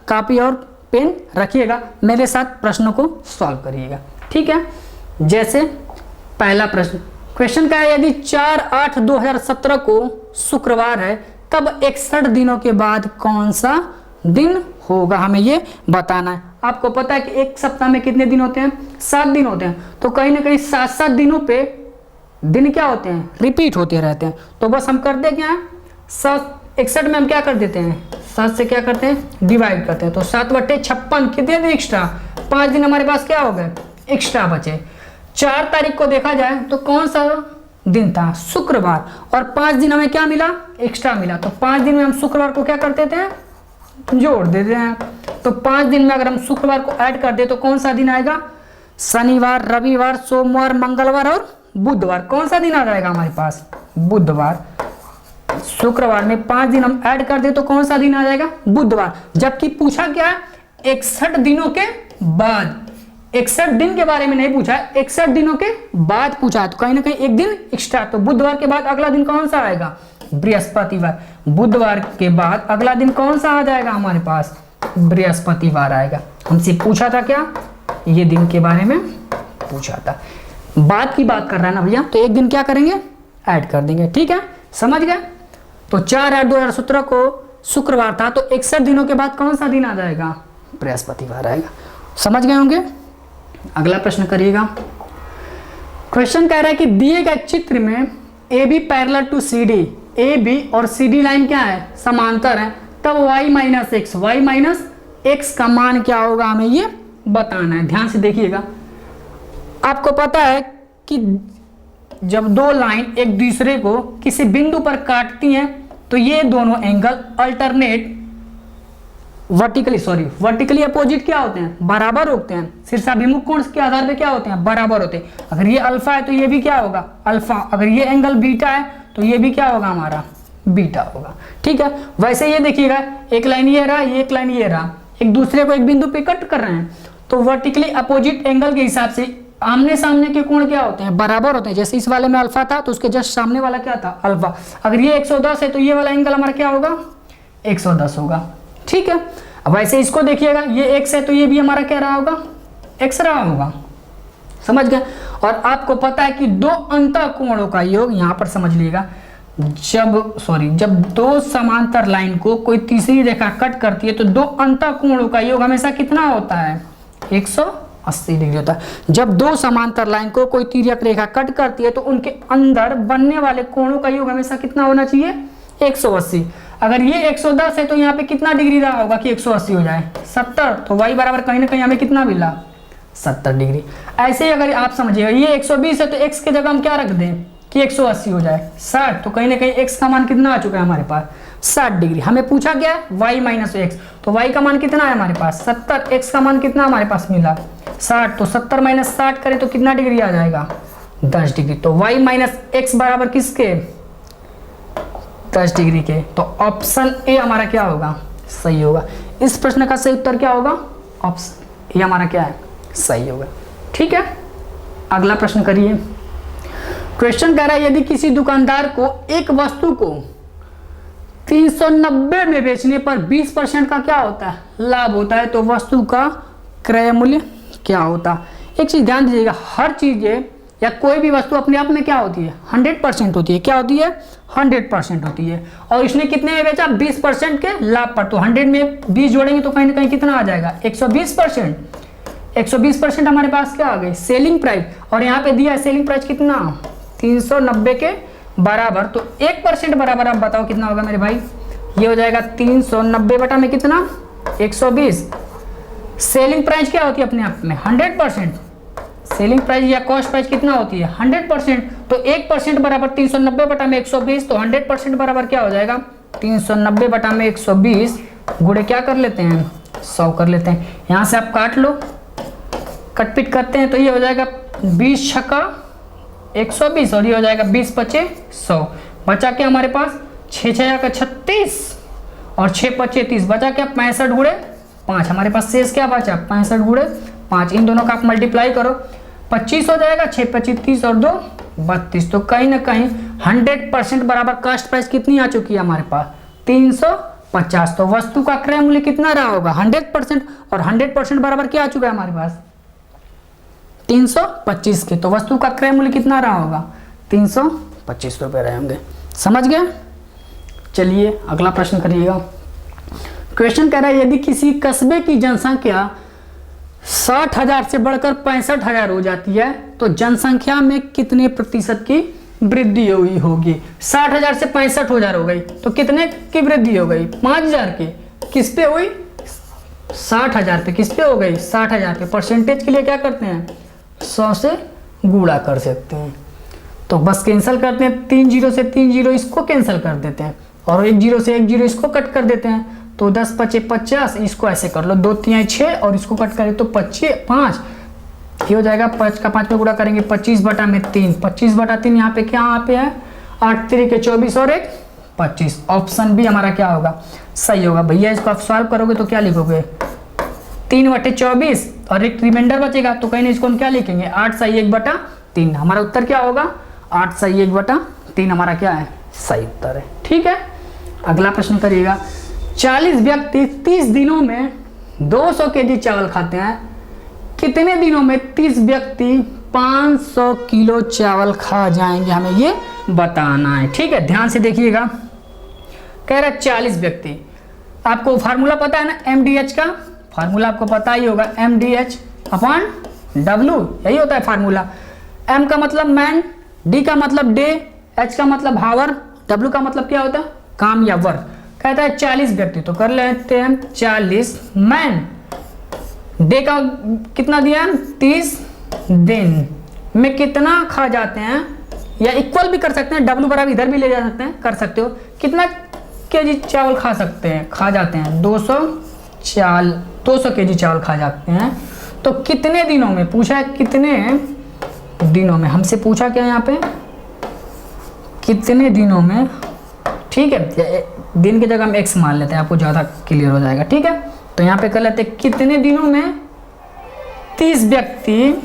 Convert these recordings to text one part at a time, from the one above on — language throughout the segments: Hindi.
कॉपी और पेन रखिएगा, मेरे साथ प्रश्नों को सॉल्व करिएगा। ठीक है, जैसे पहला प्रश्न, क्वेश्चन क्या है, यदि 4/8/2017 को शुक्रवार है तब 61 दिनों के बाद कौन सा दिन होगा, हमें ये बताना है। आपको पता है कि एक सप्ताह में कितने दिन होते हैं, 7 दिन होते हैं, तो कहीं ना कहीं 7-7 दिनों पे दिन क्या होते हैं, रिपीट होते रहते हैं। तो बस हम करते क्या है, 61 में हम क्या कर देते हैं, 7 से क्या करते हैं, डिवाइड करते हैं, तो 7/56 कितने दिन एक्स्ट्रा, 5 दिन हमारे पास क्या हो गए, एक्स्ट्रा बचे। 4 तारीख को देखा जाए तो कौन सा दिन था, शुक्रवार, और 5 दिन हमें क्या मिला, एक्स्ट्रा मिला, तो 5 दिन में हम शुक्रवार को क्या करते थे, जोड़ देते हैं। तो 5 दिन में अगर हम शुक्रवार को ऐड कर दे तो कौन सा दिन आएगा, शनिवार, रविवार, सोमवार, मंगलवार और बुधवार। कौन सा दिन आ जाएगा हमारे पास, बुधवार। शुक्रवार में 5 दिन हम ऐड कर दे तो कौन सा दिन आ जाएगा, बुधवार। जबकि पूछा क्या है, 61 दिनों के बाद, 61 दिन के बारे में नहीं पूछा है, 61 दिनों के बाद पूछा है, तो कहीं ना कहीं एक दिन एक्स्ट्रा। तो बुधवार के बाद अगला दिन कौन सा आएगा, बृहस्पतिवार। बुधवार के बाद अगला दिन कौन सा आ जाएगा हमारे पास, बृहस्पतिवार आएगा। हमसे पूछा था क्या, ये दिन के बारे में पूछा था, बाद की बात कर रहा है ना भैया, तो एक दिन क्या करेंगे, ऐड कर देंगे। ठीक है, समझ गए। तो 4/8/2017 को शुक्रवार था, तो 61 दिनों के बाद कौन सा दिन आ जाएगा, बृहस्पतिवार आएगा। समझ गए होंगे। अगला प्रश्न करिएगा। क्वेश्चन कह रहा है कि दिए गए चित्र में A B parallel to C D, A B और सी डी लाइन क्या है, समांतर है, तब y माइनस एक्स का मान क्या होगा, हमें ये बताना है। ध्यान से देखिएगा। आपको पता है कि जब दो लाइन एक दूसरे को किसी बिंदु पर काटती हैं तो ये दोनों एंगल अल्टरनेट वर्टिकली अपोजिट क्या होते हैं, बराबर होते हैं। शीर्षाभिमुख कोण के आधार पे क्या होते हैं, बराबर होते हैं। अगर ये अल्फा है तो ये भी क्या होगा, अल्फा। अगर ये एंगल बीटा है तो ये भी क्या होगा, हमारा बीटा होगा। ठीक है, वैसे ये देखिएगा, एक लाइन ये रहा, ये एक लाइन ये रहा, एक दूसरे को एक बिंदु पे कट कर रहे हैं, तो वर्टिकली अपोजिट एंगल के हिसाब से आमने सामने के कोण क्या होते हैं, बराबर होते हैं। जैसे इस वाले में अल्फा था तो उसके जस्ट सामने वाला क्या था, अल्फा। अगर ये 110 है तो ये वाला एंगल हमारा क्या होगा, 110 होगा। ठीक है, अब वैसे इसको देखिएगा, ये x है तो ये भी हमारा क्या रहा होगा, x रहा होगा। समझ गए। और आपको पता है कि दो अंतःकोणों का योग, यहां पर समझ लीजिएगा, जब दो समांतर लाइन को कोई तीसरी रेखा कट करती है तो दो अंतःकोणों का योग हमेशा कितना होता है, 180 डिग्री होता है। जब दो समांतर लाइन को कोई तिर्यक रेखा कट करती है तो उनके अंदर बनने वाले कोणों का योग हमेशा कितना होना चाहिए, 180। अगर ये 110 है तो यहाँ पे कितना डिग्री रहा होगा कि 180 हो जाए, 70। तो y बराबर कहीं ना कहीं हमें कितना मिला, 70 डिग्री। ऐसे ही अगर आप समझिएगा ये 120 है तो x के जगह हम क्या रख दें कि 180 हो जाए, 60। तो कहीं ना कहीं x का मान कितना आ चुका है हमारे पास, 60 डिग्री। हमें पूछा गया है y माइनस एक्स, तो y का मान कितना है हमारे पास 70, x का मान कितना हमारे पास मिला 60। तो 70 माइनस 60 करें तो कितना डिग्री आ जाएगा, 10 डिग्री। तो y माइनस एक्स बराबर किसके, 10 डिग्री के। तो ऑप्शन ए हमारा क्या होगा, सही होगा। इस प्रश्न का सही उत्तर क्या होगा, ऑप्शन ए हमारा क्या है, सही होगा। ठीक है, अगला प्रश्न करिए। क्वेश्चन कह रहा है यदि किसी दुकानदार को एक वस्तु को 390 में बेचने पर 20% का क्या होता है, लाभ होता है, तो वस्तु का क्रय मूल्य क्या होता है। एक चीज ध्यान दीजिएगा, हर चीज या कोई भी वस्तु अपने आप में क्या होती है, 100% होती है। क्या होती है, 100% होती है। और इसने कितने में बेचा, 20% के लाभ पर। तो 100 में 20 जोड़ेंगे तो कहीं ना कहीं कितना आ जाएगा, 120%। 120% हमारे पास क्या आ गई, सेलिंग प्राइस। और यहाँ पे दिया है सेलिंग प्राइस कितना, 390 के बराबर। तो 1% बराबर आप बताओ कितना होगा मेरे भाई, ये हो जाएगा 390 बटा में कितना, 120। सेलिंग प्राइस क्या होती है अपने आप में, 100%। सेलिंग प्राइस या कॉस्ट प्राइस कितना होती है, 100%। तो 1% बराबर 390 बटा में 120। तो 100% बराबर क्या हो जाएगा, 390 बटा में 120 गुणे क्या कर लेते हैं, 100 कर लेते हैं। यहाँ से आप काट लो, कटपिट करते हैं तो ये हो जाएगा 20 छक्का 120 और ये हो जाएगा 20 पचे 100। बचा क्या हमारे पास, 6 6 का 36 और 6 पचे 30, बचा क्या 65 गुणे 5। हमारे पास शेष क्या बचा, 65 गुणे 5। इन दोनों का आप मल्टीप्लाई करो, 25 हो जाएगा, 6 25 30 और 2 32। तो कहीं ना कहीं 100% बराबर कास्ट प्राइस कितनी आ चुकी है हमारे पास, 300 50। तो वस्तु का क्रय मूल्य कितना रहा होगा 100%, और 100% बराबर क्या आ चुका है हमारे पास 325 के। तो वस्तु का क्रय मूल्य कितना रहा होगा 325 रुपये रहे होंगे। समझ गए। चलिए अगला प्रश्न करिएगा। क्वेश्चन कह रहा है यदि किसी कस्बे की जनसंख्या 60,000 से बढ़कर 65,000 हो जाती है तो जनसंख्या में कितने प्रतिशत की वृद्धि हुई होगी। 60,000 से 65,000 हो गई तो कितने की वृद्धि हो गई 5,000 की। किस पे हुई 60,000 पे। किस पे हो गई 60,000 पे। परसेंटेज के लिए क्या करते हैं 100 से गुणा कर सकते हैं। तो बस कैंसिल करते हैं, 3 जीरो से 3 जीरो इसको कैंसिल कर देते हैं और 1 जीरो से 1 जीरो इसको कट कर देते हैं। तो 10 पचे 50, इसको ऐसे कर लो 2 3 6 और इसको कट करें तो 5 ये हो जाएगा। 5 का 5 में गुणा करेंगे 25/3। 25/3 यहाँ पे क्या यहाँ पे है 8 3 के 24 और 1 25। ऑप्शन बी हमारा क्या होगा सही होगा। भैया इसको आप सॉल्व करोगे तो क्या लिखोगे 3/24 और एक रिमाइंडर बचेगा तो कहीं नहीं इसको हम क्या लिखेंगे 8 सही 1/3। हमारा उत्तर क्या होगा 8 सही 1/3 हमारा क्या है सही उत्तर है। ठीक है। अगला प्रश्न करिएगा। 40 व्यक्ति 30 दिनों में 200 केजी चावल खाते हैं, कितने दिनों में 30 व्यक्ति 500 किलो चावल खा जाएंगे, हमें ये बताना है। ठीक है, ध्यान से देखिएगा। कह रहा है 40 व्यक्ति, आपको फार्मूला पता है ना MDH का, फार्मूला आपको पता ही होगा MDH/W, यही होता है फार्मूला। M का मतलब मैन, D का मतलब डे, H का मतलब हावर, W का मतलब क्या होता है काम या वर्क। कहता है 40 व्यक्ति, तो कर लेते हैं 40 मैन, डे का कितना दिया है 30 दिन में कितना खा जाते हैं, या इक्वल भी कर सकते हैं, W बराबर इधर भी ले जा सकते हैं, कर सकते हो। कितना केजी चावल खा सकते हैं, खा जाते हैं 200 केजी चावल खा जाते हैं। तो कितने दिनों में पूछा है, कितने दिनों में, हमसे पूछा क्या यहाँ पे कितने दिनों में। ठीक है, दिन की जगह हम x मान लेते हैं, आपको ज़्यादा क्लियर हो जाएगा। ठीक है, तो यहाँ पे कर लेते हैं कितने दिनों में 30 व्यक्ति,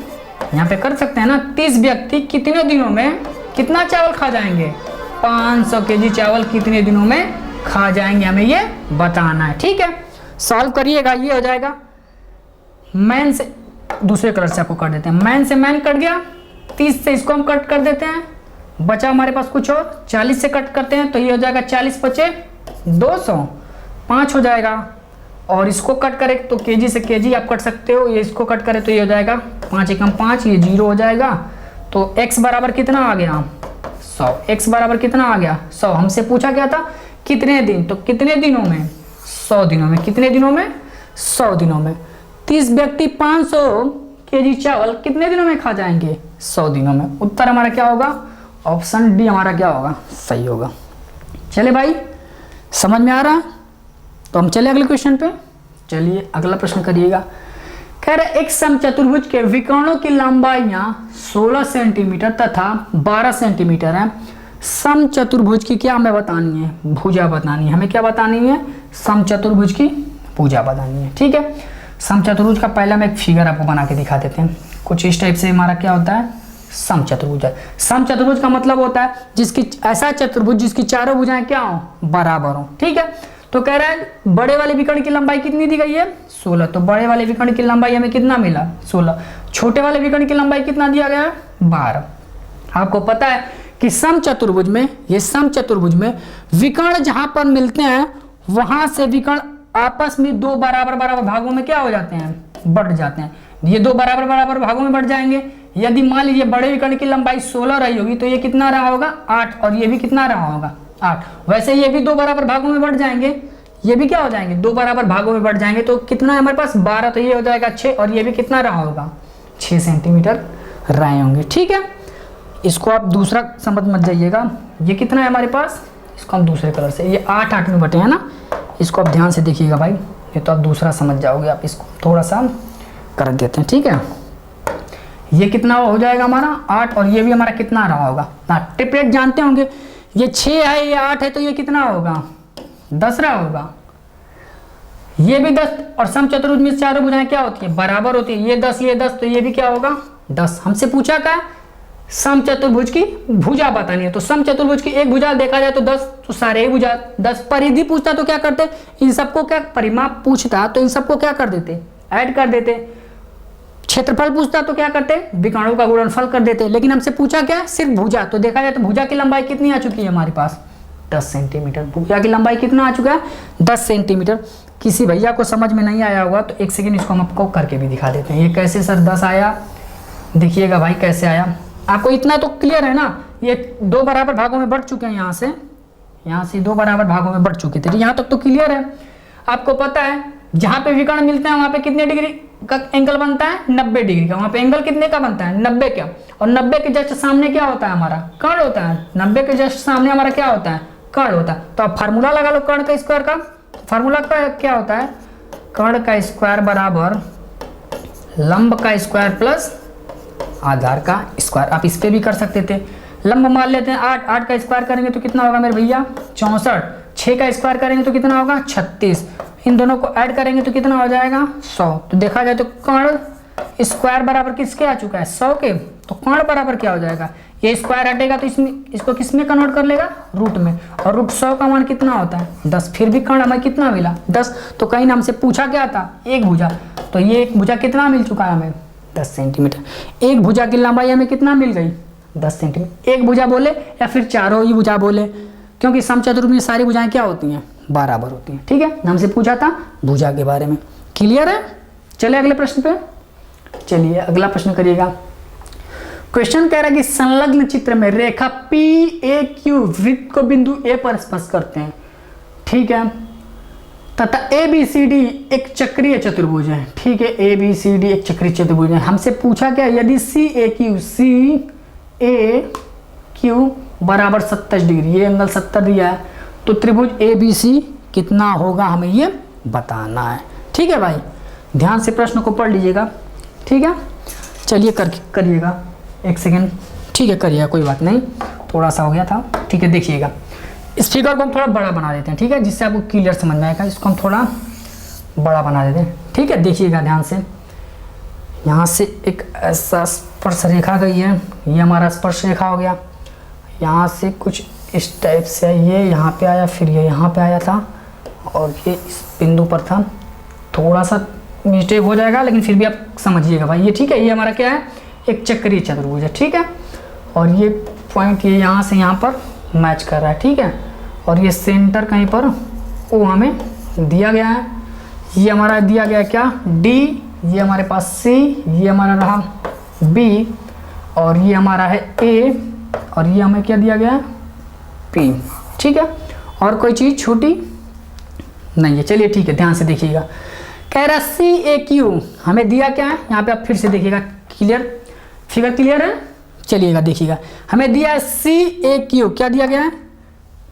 यहाँ पे कर सकते हैं ना 30 व्यक्ति कितने दिनों में कितना चावल खा जाएंगे, 500 केजी चावल कितने दिनों में खा जाएंगे, हमें ये बताना है। ठीक है, सॉल्व करिएगा, ये हो जाएगा। मैन से दूसरे कलर से आपको कर देते हैं, मैन से मैन कट गया, 30 से इसको हम कट कर देते हैं, बचा हमारे पास कुछ और, 40 से कट करते हैं तो ये हो जाएगा 40 पचे 200, 5 हो जाएगा। और इसको कट करें तो केजी से केजी आप कट सकते हो, ये इसको कट करें तो ये हो जाएगा 5 एकम 5, ये 0 हो जाएगा। तो x बराबर कितना आ गया 100, x बराबर कितना आ गया 100। हमसे पूछा गया था कितने दिन, तो कितने दिनों में 100 दिनों में, कितने दिनों में 100 दिनों में। 30 व्यक्ति 500 केजी चावल कितने दिनों में खा जाएंगे 100 दिनों में। उत्तर हमारा क्या होगा ऑप्शन डी हमारा क्या होगा सही होगा। चले भाई, समझ में आ रहा, तो हम चले अगले क्वेश्चन पे। चलिए अगला प्रश्न करिएगा। कह रहे एक समचतुर्भुज के विकर्णों की लंबाइयां 16 सेंटीमीटर तथा 12 सेंटीमीटर है। समचतुर्भुज की क्या हमें बतानी है, भुजा बतानी है। हमें क्या बतानी है, समचतुर्भुज की भुजा बतानी है। ठीक है, समचतुर्भुज का पहला मैं एक फिगर आपको बना के दिखा देते हैं। कुछ इस टाइप से हमारा क्या होता है समचतुर्भुज है। समचतुर्भुज का मतलब होता है जिसकी ऐसा चतुर्भुज जिसकी चारों भुजाएं क्या हो बराबर हो। ठीक है, तो कह रहा है बड़े वाले विकर्ण की लंबाई कितनी दी गई है 16, तो बड़े वाले विकर्ण की लंबाई हमें कितना मिला 16। छोटे वाले विकर्ण की लंबाई कितना दिया गया है 12। आपको पता है कि समचतुर्भुज में, ये समचतुर्भुज में विकर्ण जहां पर मिलते हैं वहां से विकर्ण आपस में दो बराबर बराबर भागों में क्या हो जाते हैं बढ़ जाते हैं। ये दो बराबर बराबर भागों में बढ़ जाएंगे। यदि मान लीजिए बड़े विकर्ण की लंबाई 16 रही होगी तो ये कितना रहा होगा 8, और ये भी कितना रहा होगा 8। वैसे ये भी दो बराबर भागों में बढ़ जाएंगे, ये भी क्या हो जाएंगे दो बराबर भागों में बढ़ जाएंगे। तो कितना है हमारे पास 12, तो ये हो जाएगा 6, और ये भी कितना रहा होगा 6 सेंटीमीटर रहे होंगे। ठीक है, इसको आप दूसरा समझ मत जाइएगा, ये कितना है हमारे पास, इसको हम दूसरे कलर से, ये 8 8 में बटे हैं ना, इसको आप ध्यान से देखिएगा भाई, ये तो आप दूसरा समझ जाओगे। आप इसको थोड़ा सा कर देते हैं। ठीक है, ये कितना हो जाएगा हमारा 8, और ये भी हमारा कितना रहा होगा ट्रिपलेट जानते होंगे, ये 6 है ये 8 है तो ये कितना होगा 10 रहा होगा, ये भी 10। और समचतुर्भुज में चारों भुजाएं क्या होती है बराबर होती है, ये 10 ये 10, तो ये भी क्या होगा 10। हमसे पूछा क्या समचतुर्भुज की भुजा बतानी है। तो समचतुर्भुज की एक भुजा देखा जाए तो 10, तो सारे भुजा 10। परिधि पूछता तो क्या करते, इन सबको क्या, परिमाप पूछता तो इन सबको क्या कर देते, ऐड कर देते। क्षेत्रफल पूछता तो क्या करते, विकर्णों का गुणनफल कर देते। लेकिन हमसे पूछा क्या, सिर्फ भुजा। तो देखा जाए तो भुजा की लंबाई कितनी आ चुकी है हमारे पास, 10 सेंटीमीटर। भुजा की लंबाई कितना आ चुका है, 10 सेंटीमीटर। किसी भैया को समझ में नहीं आया होगा तो एक सेकेंड इसको हम आपको करके भी दिखा देते हैं। ये कैसे सर 10 आया, देखिएगा भाई कैसे आया। आपको इतना तो क्लियर है ना, ये 2 बराबर भागों में बढ़ चुके हैं। यहाँ से 2 बराबर भागों में बढ़ चुके थे। यहाँ तक तो क्लियर है। आपको पता है जहाँ पे विकर्ण मिलते हैं वहाँ पे कितने डिग्री का एंगल बनता है, 90 डिग्री का। वहाँ पे एंगल कितने का बनता है, 90 का। और 90 के जस्ट सामने क्या होता है हमारा, कर्ण होता है। 90 के जस्ट सामने हमारा क्या होता है, कर्ण होता है। तो आप फार्मूला लगा लो कर्ण का स्क्वायर का। फार्मूला का क्या होता है, कर्ण का स्क्वायर बराबर लंब का स्क्वायर प्लस आधार का स्क्वायर। आप इस पे भी कर सकते थे। लंब मान लेते हैं 8, 8 का स्क्वायर करेंगे तो कितना होगा मेरे भैया, 64। 6 का स्क्वायर करेंगे तो कितना होगा, 36। इन दोनों को ऐड करेंगे तो कितना हो जाएगा, 100। तो देखा जाए तो कर्ण स्क्वायर बराबर किसके आ चुका है, 100 के। तो कर्ण बराबर क्या हो जाएगा, ये स्क्वायर हटेगा तो इसमें इसको किस में कन्वर्ट कर लेगा, रूट में। और रूट 100 का मान कितना होता है, 10। फिर भी कर्ण हमें कितना मिला, 10। तो कहीं ना हमसे पूछा क्या था, एक भुजा। तो ये एक भुजा कितना मिल चुका है हमें, 10 सेंटीमीटर। एक भुजा की लंबाई हमें कितना मिल गई, 10 सेंटीमीटर। एक भुजा बोले या फिर चारों ही भुजा बोले, क्योंकि समचतुर्भुज में सारी भुजाएं क्या होती हैं, बराबर होती हैं। ठीक है, हमसे पूछा था भुजा के बारे में। क्लियर है। चलिए अगले प्रश्न पे, चलिए अगला प्रश्न करिएगा। क्वेश्चन कह रहा है कि संलग्न चित्र में रेखा PAQ वृत्त को बिंदु A पर स्पर्श करते हैं। ठीक है, तथा ABCD एक चक्रीय चतुर्भुज है। ठीक है, ABCD एक चक्रीय चतुर्भुज है। हमसे पूछा क्या, यदि CAQ बराबर 70 डिग्री, ये एंगल 70 दिया है, तो त्रिभुज ABC कितना होगा, हमें ये बताना है। ठीक है भाई, ध्यान से प्रश्न को पढ़ लीजिएगा। ठीक है, चलिए करिएगा, एक सेकेंड। ठीक है, करिएगा, कोई बात नहीं, थोड़ा सा हो गया था। ठीक है, देखिएगा इस फिगर को हम थोड़ा बड़ा बना देते हैं। ठीक है, जिससे आपको क्लियर समझ में आएगा। इसको हम थोड़ा बड़ा बना देते हैं। ठीक है, देखिएगा ध्यान से। यहाँ से एक ऐसा स्पर्श रेखा गई है, ये हमारा स्पर्श रेखा हो गया। यहाँ से कुछ इस टाइप से ये यहाँ पे आया, फिर ये यहाँ पे आया था, और ये इस बिंदु पर था। थोड़ा सा मिस्टेक हो जाएगा, लेकिन फिर भी आप समझिएगा भाई ये। ठीक है, ये हमारा क्या है, एक चक्रीय चतुर्भुज है। ठीक है, और ये पॉइंट ये यहाँ से यहाँ पर मैच कर रहा है। ठीक है, और ये सेंटर कहीं पर वो हमें दिया गया है। ये हमारा दिया गया क्या, D, ये हमारे पास C, ये हमारा रहा B, और ये हमारा है A, और ये हमें क्या दिया गया है, P। ठीक है, और कोई चीज़ छोटी नहीं है। चलिए ठीक है, ध्यान से देखिएगा। कह रहा CAQ हमें दिया क्या है, यहाँ पे आप फिर से देखिएगा। क्लियर, फिगर क्लियर है। चलिएगा देखिएगा, हमें दिया है CAQ, क्या दिया गया है,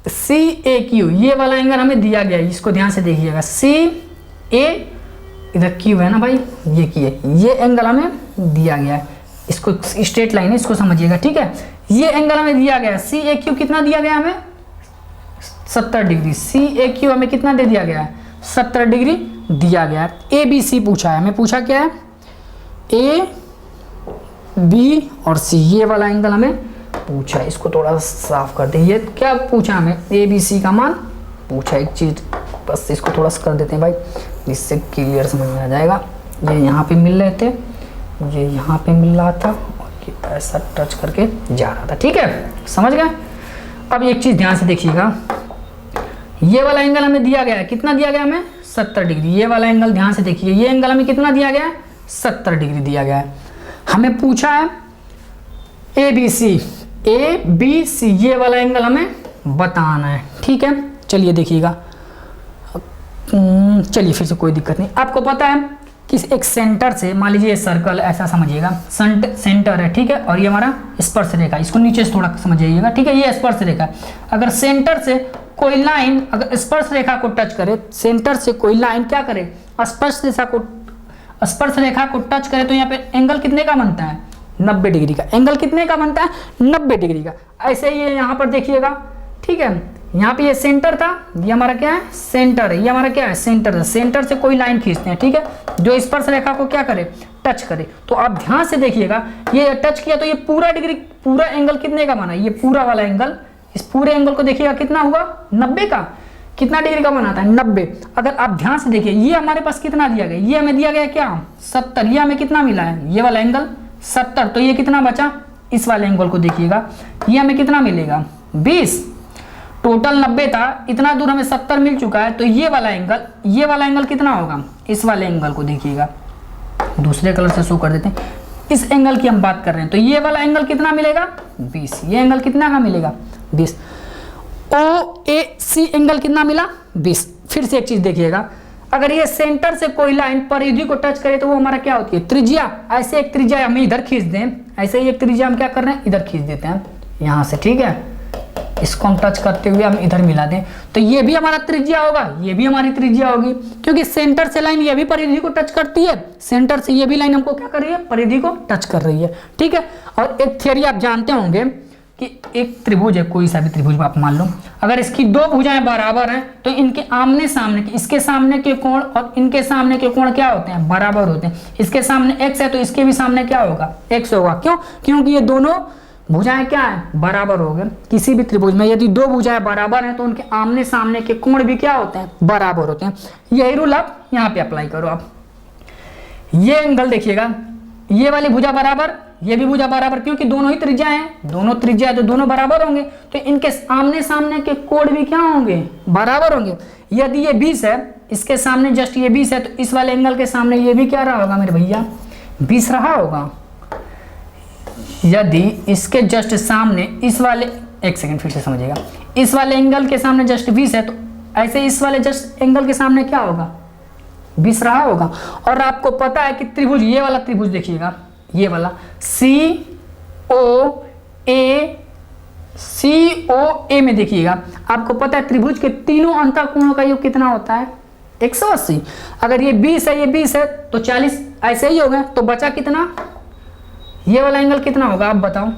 CAQ, ये वाला एंगल हमें दिया गया है। इसको ध्यान से देखिएगा, CA, इधर Q है ना भाई, ये Q है, ये एंगल हमें दिया गया है। इसको स्ट्रेट लाइन है, इसको समझिएगा। ठीक है, ये एंगल हमें दिया गया है। CAQ कितना दिया गया हमें, 70 डिग्री। CAQ हमें कितना दे दिया गया है, 70 डिग्री दिया गया है। ABC पूछा है हमें, पूछा क्या है, A, B और C, ये वाला एंगल हमें पूछा है। इसको थोड़ा सा साफ कर दे। ये क्या पूछा हमें, ABC का मान पूछा, एक चीज़ बस इसको थोड़ा सा कर देते हैं भाई, जिससे क्लियर समझ में आ जाएगा। ये यहाँ पे मिल रहे थे, ये यहाँ पे मिल रहा था, और ये ऐसा टच करके जा रहा था। ठीक है, समझ गए। अब एक चीज़ ध्यान से देखिएगा, ये वाला एंगल हमें दिया गया है, कितना दिया गया हमें, 70 डिग्री। ये वाला एंगल ध्यान से देखिए, ये एंगल हमें कितना दिया गया है, 70 डिग्री दिया गया है। हमें पूछा है ABC, ये वाला एंगल हमें बताना है। ठीक है, चलिए देखिएगा। चलिए फिर से, कोई दिक्कत नहीं। आपको पता है कि एक सेंटर से, मान लीजिए सर्कल ऐसा समझिएगा, सेंटर है। ठीक है, और ये हमारा स्पर्श रेखा, इसको नीचे से थोड़ा समझिएगा। ठीक है, ये स्पर्श रेखा, अगर सेंटर से कोई लाइन अगर स्पर्श रेखा को टच करे, सेंटर से कोई लाइन क्या करे, स्पर्श रेखा को टच करे, तो यहाँ पे एंगल कितने का बनता है, 90 डिग्री का। एंगल कितने का बनता है, 90 डिग्री का। ऐसे ही यहाँ पर देखिएगा। ठीक है, यहाँ पे ये सेंटर था, ये हमारा क्या है, सेंटर है। ये हमारा क्या है, सेंटर है। सेंटर से कोई लाइन खींचते हैं। ठीक है, जो स्पर्श रेखा को क्या करे, टच करे। तो आप ध्यान से देखिएगा, ये टच किया तो ये पूरा एंगल कितने का बना, ये पूरा वाला एंगल, इस पूरे एंगल को देखिएगा कितना हुआ 90 का, कितना डिग्री का बनाता है 90। अगर आप ध्यान से देखिए ये हमारे पास कितना दिया गया, ये हमें दिया गया क्या 70, ये हमें कितना मिला है ये वाला एंगल 70, तो ये कितना बचा इस वाले एंगल को देखिएगा, ये हमें कितना मिलेगा 20, टोटल 90 था, इतना दूर हमें 70 मिल चुका है, तो ये वाला एंगल कितना होगा, इस वाले एंगल को देखिएगा, दूसरे कलर से शो कर देते हैं, इस एंगल की हम बात कर रहे हैं, तो ये वाला एंगल कितना मिलेगा 20, ये एंगल कितना का मिलेगा 20, OAC एंगल कितना मिला 20। फिर से एक चीज देखिएगा, अगर ये सेंटर से कोई लाइन परिधि को टच करे तो वो हमारा क्या होती है त्रिज्या, ऐसे एक त्रिज्या हम इधर खींच दें, ऐसे ही एक त्रिज्या हम क्या कर रहे हैं इधर खींच देते हैं यहाँ से, ठीक है, इसको हम टच करते हुए हम इधर मिला दें, तो ये भी हमारा त्रिज्या होगा, ये भी हमारी त्रिज्या होगी, क्योंकि सेंटर से लाइन ये भी परिधि को टच करती है, सेंटर से ये भी लाइन हमको क्या कर रही है परिधि को टच कर रही है, ठीक है। और एक थियरी आप जानते होंगे कि एक त्रिभुज है, कोई सा भी त्रिभुज आप मान लो, अगर इसकी दो भुजाएं बराबर हैं तो इनके आमने सामने के, इसके सामने के कोण और इनके सामने के कोण क्या होते हैं बराबर होते हैं, इसके सामने x है तो इसके भी सामने क्या होगा x होगा, क्यों, क्योंकि ये दोनों भुजाएं क्या है बराबर हो गए। किसी भी त्रिभुज में यदि दो भुजाएं बराबर हैं तो उनके आमने सामने के कोण भी क्या होते हैं बराबर होते हैं। यही रूल आप यहाँ पे अप्लाई करो। आप ये एंगल देखिएगा, ये वाली भुजा बराबर, ये भी भुजा बराबर, क्योंकि दोनों ही त्रिज्या हैं, दोनों त्रिज्या तो दोनों बराबर होंगे, तो इनके आमने सामने के कोण भी क्या होंगे बराबर होंगे। यदि ये 20 है, इसके सामने जस्ट ये 20 है, तो इस वाले एंगल के सामने ये भी क्या रहा होगा मेरे भैया 20 रहा होगा। यदि इसके जस्ट सामने इस वाले, एक सेकंड फिर से समझिएगा, इस वाले एंगल के सामने जस्ट 20 है, तो ऐसे इस वाले जस्ट एंगल के सामने क्या होगा 20 रहा होगा। और आपको पता है कि त्रिभुज, ये वाला त्रिभुज देखिएगा, ये वाला COA में देखिएगा, आपको पता है त्रिभुज के तीनों अंतःकोणों का योग कितना होता है 180। अगर ये 20 है, ये 20 है, तो 40 ऐसे ही हो गए, तो बचा कितना, ये वाला एंगल कितना होगा आप बताओ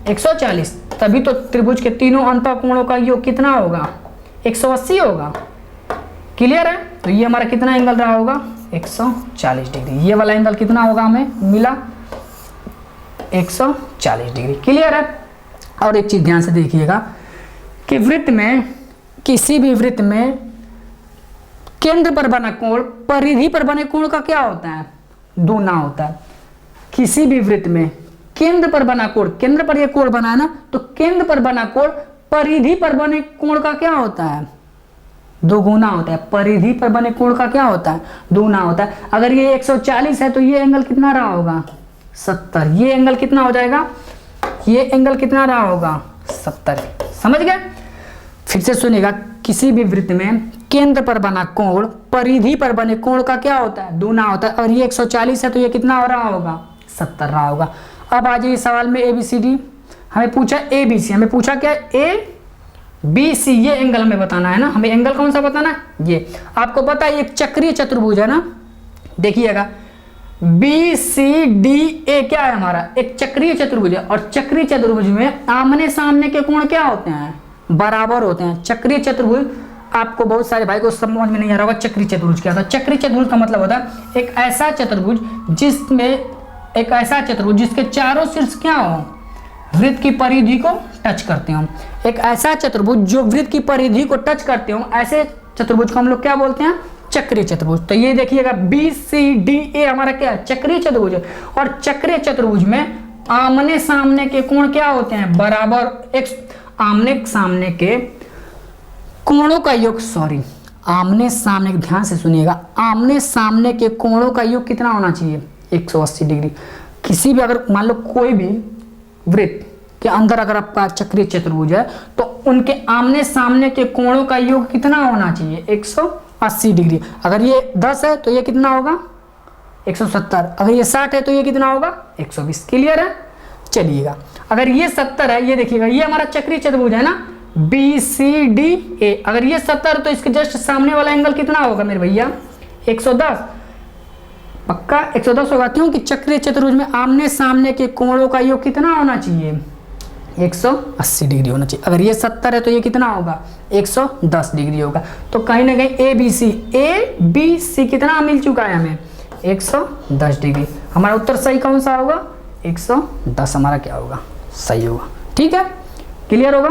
140, तभी तो त्रिभुज के तीनों अंतःकोणों का योग कितना होगा 180 होगा। क्लियर है। तो ये हमारा कितना एंगल रहा होगा 140 डिग्री। ये वाला एंगल कितना होगा हमें मिला 140 डिग्री। क्लियर है। और एक चीज ध्यान से देखिएगा कि वृत्त में, किसी भी वृत्त में केंद्र पर बना कोण परिधि पर बने कोण का क्या होता है दूना होता है। किसी भी वृत्त में केंद्र पर बना कोण, केंद्र पर ये कोण बना है ना, तो केंद्र पर बना कोण परिधि पर बने कोण का क्या होता है दोगुना होता है। परिधि पर बने कोण का क्या होता है दोगुना होता है। अगर ये 140 है तो ये एंगल कितना रहा होगा 70। ये एंगल कितना हो जाएगा, ये एंगल कितना रहा होगा 70। समझ गए। फिर से सुनिएगा, किसी भी वृत्त में केंद्र पर बना कोण परिधि पर बने कोण का क्या होता है दूना होता है। और ये 140 है तो ये कितना हो रहा होगा 70 रहा होगा। अब आ जाइए सवाल में ABCD, हमें पूछा ABC, हमें पूछा क्या ABC, ये एंगल हमें बताना है ना, हमें एंगल कौन सा बताना है ये। आपको पता है एक चक्रीय चतुर्भुज है ना, देखिएगा BCDA क्या है हमारा एक चक्रीय चतुर्भुज है। और चक्रीय चतुर्भुज में आमने सामने के कोण क्या होते हैं बराबर होते हैं। चक्रीय चतुर्भुज आपको बहुत सारे भाई को समझ में नहीं आ रहा होगा चक्रीय चतुर्भुज क्या था। चक्रीय चतुर्भुज का मतलब होता है एक ऐसा चतुर्भुज जिसके चारों शीर्ष क्या हो वृत्त की परिधि को टच करते हो। एक ऐसा चतुर्भुज जो वृत्त की परिधि को टच करते हो, ऐसे चतुर्भुज को हम लोग क्या बोलते हैं चक्रीय चतुर्भुज। तो ये देखिएगा BCDA हमारा क्या है चक्रीय चतुर्भुज है। और चक्रीय चतुर्भुज में आमने सामने के कोण क्या होते हैं बराबर। एक आमने सामने के कोणों का योग, आमने सामने, ध्यान से सुनिएगा, आमने सामने के कोणों का योग कितना होना चाहिए 180 डिग्री। किसी भी अगर मान लो कोई भी वृत्त के अंदर अगर आपका चक्रीय चतुर्भुज है तो उनके आमने सामने के कोणों का योग कितना होना चाहिए 180 डिग्री। अगर ये 10 है तो ये कितना होगा 170। अगर ये 60 है तो ये कितना होगा 120। क्लियर है। चलिएगा, अगर ये 70 है, ये देखिएगा ये हमारा चक्रीय चतुर्भुज है ना BCDA। अगर ये 70 तो इसके जस्ट सामने वाला एंगल कितना होगा मेरे भैया 110। पक्का 110 होगा, क्योंकि चक्रीय चतुर्भुज में आमने सामने के कोणों का योग कितना होना चाहिए 180 डिग्री होना चाहिए। अगर ये 70 है तो ये कितना होगा 110 डिग्री होगा। तो कहीं ना कहीं ABC कितना मिल चुका है हमें 110 डिग्री। हमारा उत्तर सही कौन सा होगा 110 हमारा क्या होगा। सही होगा। ठीक है, क्लियर होगा।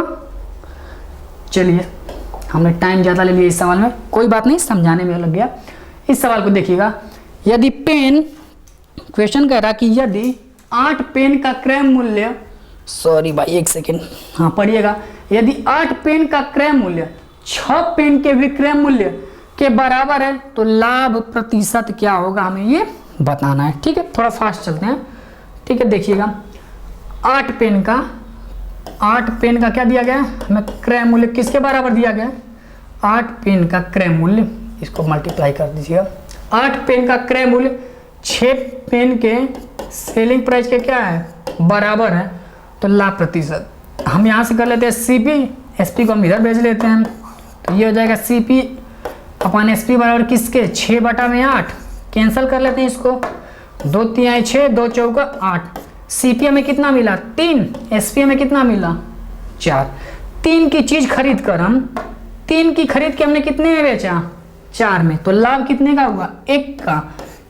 चलिए, हमने टाइम ज़्यादा ले लिया इस सवाल में, कोई बात नहीं, समझाने में लग गया। इस सवाल को देखिएगा, यदि पेन, क्वेश्चन कह रहा कि यदि 8 पेन का क्रय मूल्य, सॉरी भाई एक सेकेंड, हाँ पढ़िएगा, यदि 8 पेन का क्रय मूल्य 6 पेन के विक्रय मूल्य के बराबर है तो लाभ प्रतिशत क्या होगा, हमें ये बताना है। ठीक है, थोड़ा फास्ट चलते हैं। ठीक है, देखिएगा 8 पेन का क्या दिया गया, हमें क्रय मूल्य किसके बराबर दिया गया, 8 पेन का क्रय मूल्य, इसको मल्टीप्लाई कर दीजिएगा। 8 पेन का क्रय मूल्य 6 पेन के सेलिंग प्राइस के क्या है, बराबर है, तो लाभ प्रतिशत हम यहाँ से कर लेते हैं सीपी, एसपी को हम इधर भेज लेते हैं, तो ये हो जाएगा सीपी अपन एसपी बराबर किसके, 6/8, कैंसिल कर लेते हैं इसको, 2 3 6, 2 चौका 8, सीपी हमें कितना मिला 3, एसपी हमें कितना मिला 4। 3 की चीज खरीद कर हम 3 की खरीद के हमने कितने में बेचा, 4 में, तो लाभ कितने का हुआ, 1 का।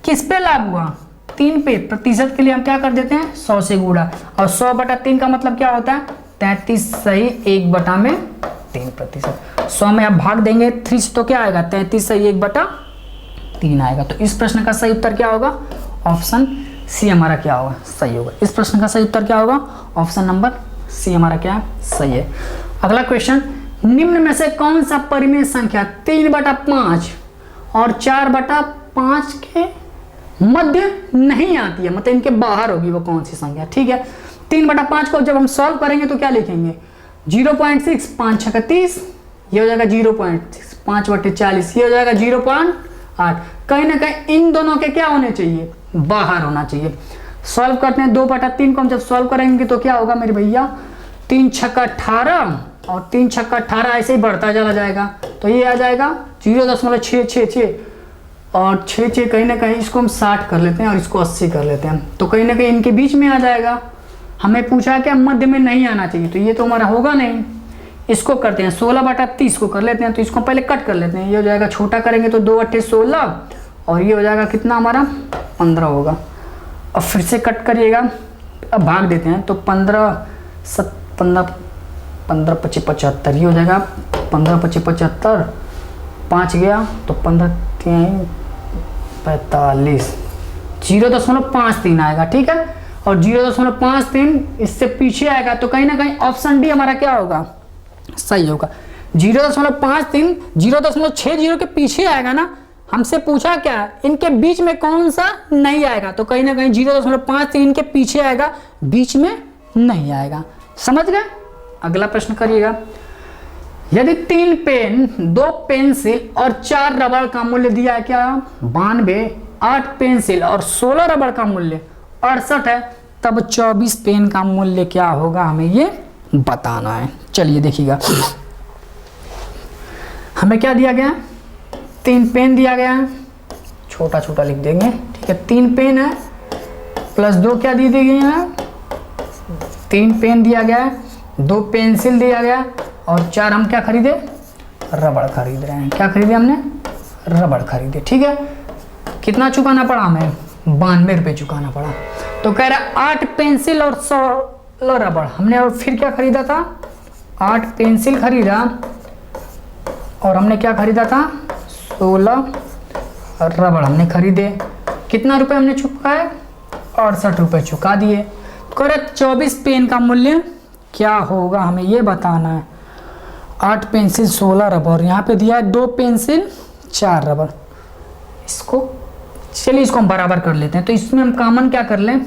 किस पे लाभ हुआ, 3 पे। प्रतिशत के लिए हम क्या कर देते हैं, 100 से गुणा, और 100/3 का मतलब क्या होता है, 33 सही 1/3%। 100 में आप भाग देंगे 3 से तो क्या आएगा, 33 सही 1/3 आएगा। तो इस प्रश्न का सही उत्तर क्या होगा, ऑप्शन सी हमारा क्या होगा, सही होगा। इस प्रश्न का सही उत्तर क्या होगा, ऑप्शन नंबर सी हमारा क्या है, सही है। अगला क्वेश्चन, निम्न में से कौन सा परिमेय संख्या 3/5 और 4/5 के मध्य नहीं आती है, मतलब इनके बाहर होगी, वो कौन सी संख्या। ठीक है, 3/5 को जब हम सॉल्व करेंगे तो क्या लिखेंगे, 0.6, 5 6 30, ये हो जाएगा 0.6, 5/40, ये हो जाएगा 0.8। कहीं ना कहीं इन दोनों के क्या होने चाहिए, बाहर होना चाहिए। सॉल्व करते हैं, 2/3 को हम जब सॉल्व करेंगे तो क्या होगा मेरे भैया, 3 6 18 और 3 6 18 ऐसे ही बढ़ता चला जाएगा, तो ये आ जाएगा 0.666 और 6 कहीं ना कहीं इसको हम 60 कर लेते हैं और इसको 80 कर लेते हैं, तो कहीं ना कहीं इनके बीच में आ जाएगा। हमें पूछा क्या, मध्य में नहीं आना चाहिए, तो ये तो हमारा होगा नहीं। इसको करते हैं 16/30 को कर लेते हैं, तो इसको पहले कट कर लेते हैं, ये हो जाएगा, छोटा करेंगे तो 2 8 16 और ये हो जाएगा कितना हमारा 15 होगा। अब फिर से कट करिएगा, अब भाग देते हैं, तो 15 15 25 75, ये हो जाएगा 15 25 75, 5 गया तो 15 3 45, 0.53 आएगा। ठीक है, और 0.53 इससे पीछे आएगा, तो कहीं ना कहीं ऑप्शन डी हमारा क्या होगा, सही होगा। 0.53 0.60 के पीछे आएगा ना, हमसे पूछा क्या, इनके बीच में कौन सा नहीं आएगा, तो कहीं ना कहीं 0.53 इनके पीछे आएगा, बीच में नहीं आएगा। समझ गए। अगला प्रश्न करिएगा, यदि 3 पेन 2 पेंसिल और 4 रबड़ का मूल्य दिया है क्या 92, 8 पेंसिल और 16 रबड़ का मूल्य 68 है, तब 24 पेन का मूल्य क्या होगा, हमें ये बताना है। चलिए देखिएगा, हमें क्या दिया गया, 3 पेन दिया गया है, छोटा छोटा लिख देंगे। ठीक है, 3 पेन है प्लस 2 क्या दी गई है, 3 पेन दिया गया है, 2 पेंसिल दिया गया और 4 हम क्या खरीदे, रबड़ खरीद रहे हैं। क्या खरीदे हमने, रबड़ खरीदे। ठीक है, कितना चुकाना पड़ा हमें, 92 रुपये चुकाना पड़ा। तो कह रहा 8 पेंसिल और 16 रबड़ हमने, और फिर क्या खरीदा था, 8 पेंसिल खरीदा और हमने क्या खरीदा था, 16 रबड़ हमने खरीदे। कितना रुपए हमने चुकाए, 68 रुपये चुका दिए। करेक्ट, 24 पेन का मूल्य क्या होगा, हमें ये बताना है। 8 पेंसिल 16 रबड़, यहाँ पे दिया है 2 पेंसिल 4 रबड़। इसको चलिए इसको हम बराबर कर लेते हैं, तो इसमें हम कॉमन क्या कर लें,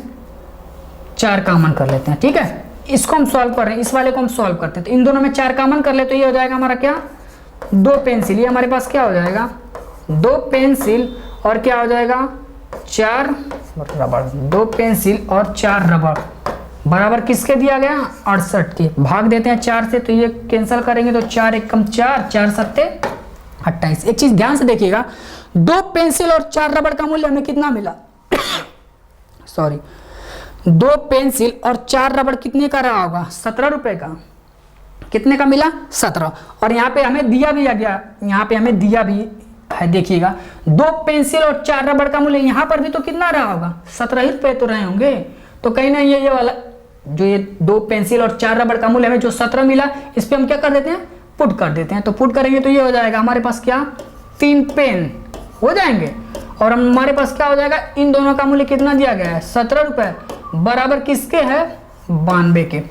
4 कॉमन कर लेते हैं। ठीक है, इसको हम सॉल्व कर रहे हैं, इस वाले को हम सॉल्व करते हैं, तो इन दोनों में 4 कॉमन कर ले, तो ये हो जाएगा हमारा क्या, 2 पेंसिल, ये हमारे पास क्या हो जाएगा, 2 पेंसिल और क्या हो जाएगा 4 रबड़। 2 पेंसिल और 4 रबड़ बराबर किसके दिया गया, 68 के। भाग देते हैं 4 से, तो ये कैंसिल करेंगे तो 4 एकम 4, 4 सत्ते 28। एक चीज ध्यान से देखिएगा, 2 पेंसिल और 4 रबड़ का मूल्य हमें कितना मिला सॉरी, 2 पेंसिल और 4 रबड़ कितने का रहा होगा, 17 रुपए का। कितने का मिला, 17। और यहाँ पे हमें दिया भी आ गया, यहाँ पे हमें दिया भी है, देखिएगा 2 पेंसिल और 4 रबड़ का मूल्य यहाँ पर भी तो कितना रहा होगा, 17 ही रुपए तो रहे होंगे। तो कहीं ना ये वाला जो ये 2 पेंसिल और 4 रबड़ का मूल्य हमें जो 17 मिला, इस पे हम क्या कर देते हैं, पुट कर देते हैं। तो पुट करेंगे तो ये हो जाएगा हमारे पास क्या, 3 पेन हो जाएंगे। और हमारे पास क्या हो जाएगा, इन दोनों का मूल्य कितना दिया गया है, 17 रुपए, बराबर किसके है, 92 के।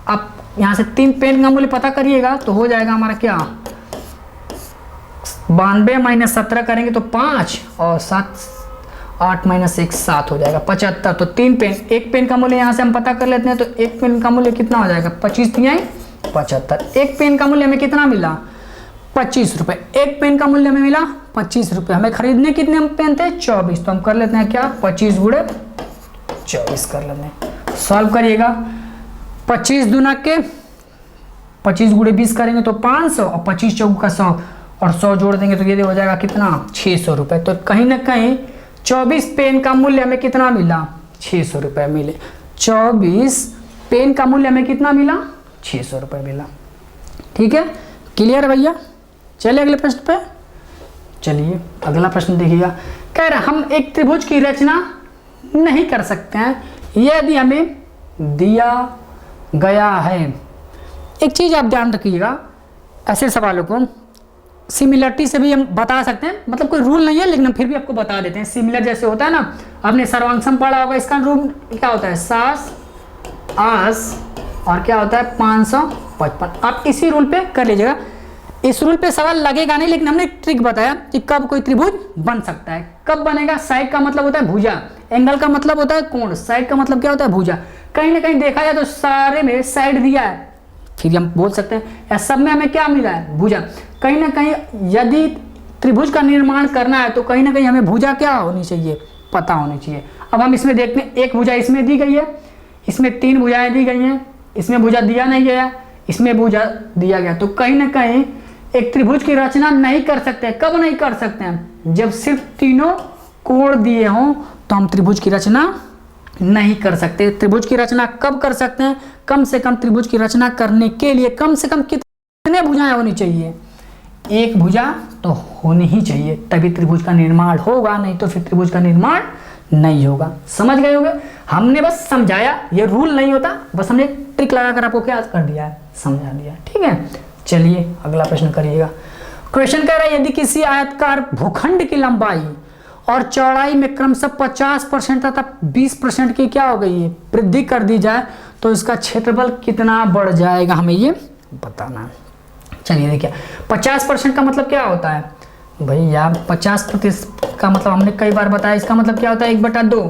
अब यहाँ से 3 पेन का मूल्य पता करिएगा तो हो जाएगा हमारा क्या, 92 माइनस 17 करेंगे तो 5 और 7, 8 माइनस 1 7 हो जाएगा 75। तो 3 पेन, 1 पेन का मूल्य यहाँ से हम पता कर लेते हैं। तो 1 पेन का मूल्य कितना हो जाएगा, 25 तिहाई 75। 1 पेन का मूल्य हमें कितना मिला, 25 रुपए। 1 पेन का मूल्य हमें मिला 25 रुपए। हमें खरीदने कितने हम पेन थे, 24। तो हम कर लेते हैं क्या, 25 गुणे 24 कर लेते हैं। सॉल्व करिएगा, 25 दूना के 25 गुणे 20 करेंगे तो 500 और 25 चौक का 100 और 100 जोड़ देंगे तो ये हो जाएगा कितना, 600 रुपए। तो कहीं ना कहीं 24 पेन का मूल्य हमें कितना मिला, 600 रुपए मिले। 24 पेन का मूल्य हमें कितना मिला, 600 रुपए मिला। ठीक है, क्लियर है भैया। चलिए अगले प्रश्न पे। चलिए अगला प्रश्न देखिएगा, कह रहा हम एक त्रिभुज की रचना नहीं कर सकते हैं यदि हमें दिया गया है। एक चीज आप ध्यान रखिएगा, ऐसे सवालों को सिमिलरिटी से भी हम बता सकते हैं, मतलब कोई रूल नहीं है लेकिन हम फिर भी आपको बता देते हैं। सिमिलर जैसे होता है ना, आपने सर्वांशम पढ़ा होगा, इसका रूल क्या होता है, सास आस और क्या होता है 555। आप इसी रूल पे कर लीजिएगा। इस रूल पे सवाल लगेगा नहीं, लेकिन हमने ट्रिक बताया कि कब कोई त्रिभुज बन सकता है। कब बनेगा, साइड का मतलब होता है भुजा, एंगल का मतलब होता है कोण, साइड का मतलब क्या होता है भुजा। कहीं ना कहीं देखा जाए तो सारे में साइड दिया है, फिर हम बोल सकते हैं या सब में हमें क्या मिला है, भुजा। कहीं ना कहीं यदि त्रिभुज का निर्माण करना है तो कहीं ना कहीं हमें भुजा क्या होनी चाहिए, पता होनी चाहिए। अब हम इसमें देखते हैं, एक भुजा इसमें दी गई है, इसमें 3 भुजाएं दी गई हैं, इसमें भुजा दिया नहीं गया, इसमें भुजा दिया गया। तो कहीं ना कहीं एक त्रिभुज की रचना नहीं कर सकते। कब नहीं कर सकते हैं, जब सिर्फ तीनों कोण दिए हों तो हम त्रिभुज की रचना नहीं कर सकते। त्रिभुज की रचना कब कर सकते हैं, कम से कम त्रिभुज की रचना करने के लिए कम से कम कितने भुजाएं होनी चाहिए, एक भुजा तो होनी ही चाहिए, तभी त्रिभुज का निर्माण होगा, नहीं तो फिर त्रिभुज का निर्माण नहीं होगा। समझ गए होंगे, हमने बस समझाया, ये रूल नहीं होता, बस हमने ट्रिक लगाकर आपको क्या कर दिया है, समझा दिया। ठीक है, चलिए अगला प्रश्न करिएगा। क्वेश्चन कह रहा है यदि किसी आयताकार भूखंड की लंबाई और चौड़ाई में क्रमशः 50% तथा 20% की क्या हो गई है, वृद्धि कर दी जाए तो इसका क्षेत्रफल कितना बढ़ जाएगा, हमें ये बताना है। चलिए देखिए, 50% का मतलब क्या होता है भैया, 50% का मतलब हमने कई बार बताया, इसका मतलब क्या होता है 1/2।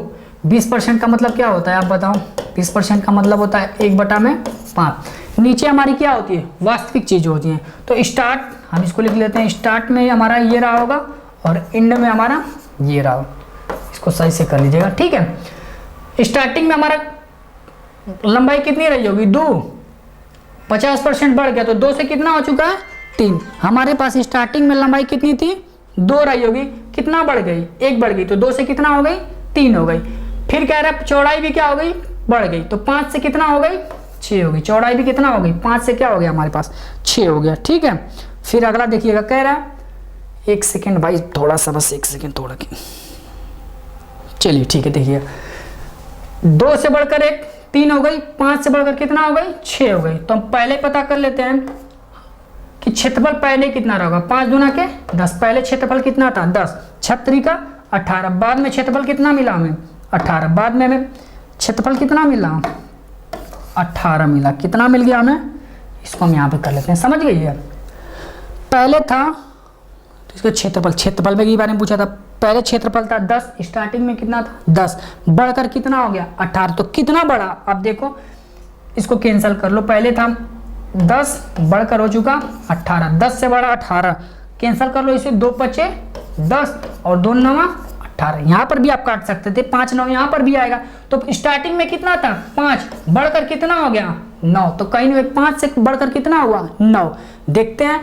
20% का मतलब क्या होता है आप बताओ, 20% का मतलब होता है 1/5। नीचे हमारी क्या होती है, वास्तविक चीज होती है। तो स्टार्ट हम इसको लिख लेते हैं, स्टार्ट में हमारा ये रहा होगा और एंड में हमारा ये रहा होगा। इसको सही से कर लीजिएगा। ठीक है, स्टार्टिंग में हमारा लंबाई कितनी रही होगी, 2, 50% बढ़ गया तो 2 से कितना हो चुका है, 3। हमारे पास स्टार्टिंग में लंबाई कितनी थी, 2 रही होगी, कितना बढ़ गई, 1 बढ़ गई, तो 2 से कितना हो गई, 3 हो गई। फिर कह रहा है चौड़ाई भी क्या हो गई, बढ़ गई, तो 5 से कितना हो गई, 6 हो गई। चौड़ाई भी कितना हो गई, 5 से क्या हो गया हमारे पास, 6 हो गया। ठीक है, फिर अगला देखिएगा, कह रहा है 1 सेकेंड भाई, थोड़ा सा बस 1 सेकेंड थोड़ा की। चलिए ठीक है, देखिए 2 से बढ़कर 1 3 हो गई, 5 से बढ़कर कितना हो गई, 6 हो गई। तो हम पहले पता कर लेते हैं कि क्षेत्रफल पहले कितना रहेगा, 5 दूना के 10। पहले क्षेत्रफल कितना था, 10, 6 का 18। बाद में क्षेत्रफल कितना मिला हमें, 18। बाद में हमें क्षेत्रफल कितना मिला, 18 मिला। कितना मिल गया हमें, इसको हम यहाँ पे कर लेते हैं, समझ गई है। पहले था तो इसका क्षेत्रफल में के बारे में पूछा था, पहले क्षेत्रफल था 10, स्टार्टिंग में कितना था 10, बढ़कर कितना हो गया 18। तो कितना बढ़ा, अब देखो इसको कैंसिल कर लो, पहले था 10 बढ़कर हो चुका 18, 10 से बढ़ा 18, कैंसिल कर लो इसे, 2 बचे 10 और 2 9 18। यहाँ पर भी आप काट सकते थे, 5 9 यहाँ पर भी आएगा। तो स्टार्टिंग में कितना था 5, बढ़कर कितना हो गया 9। तो कहीं नहीं, 5 से बढ़कर कितना हुआ 9। देखते हैं,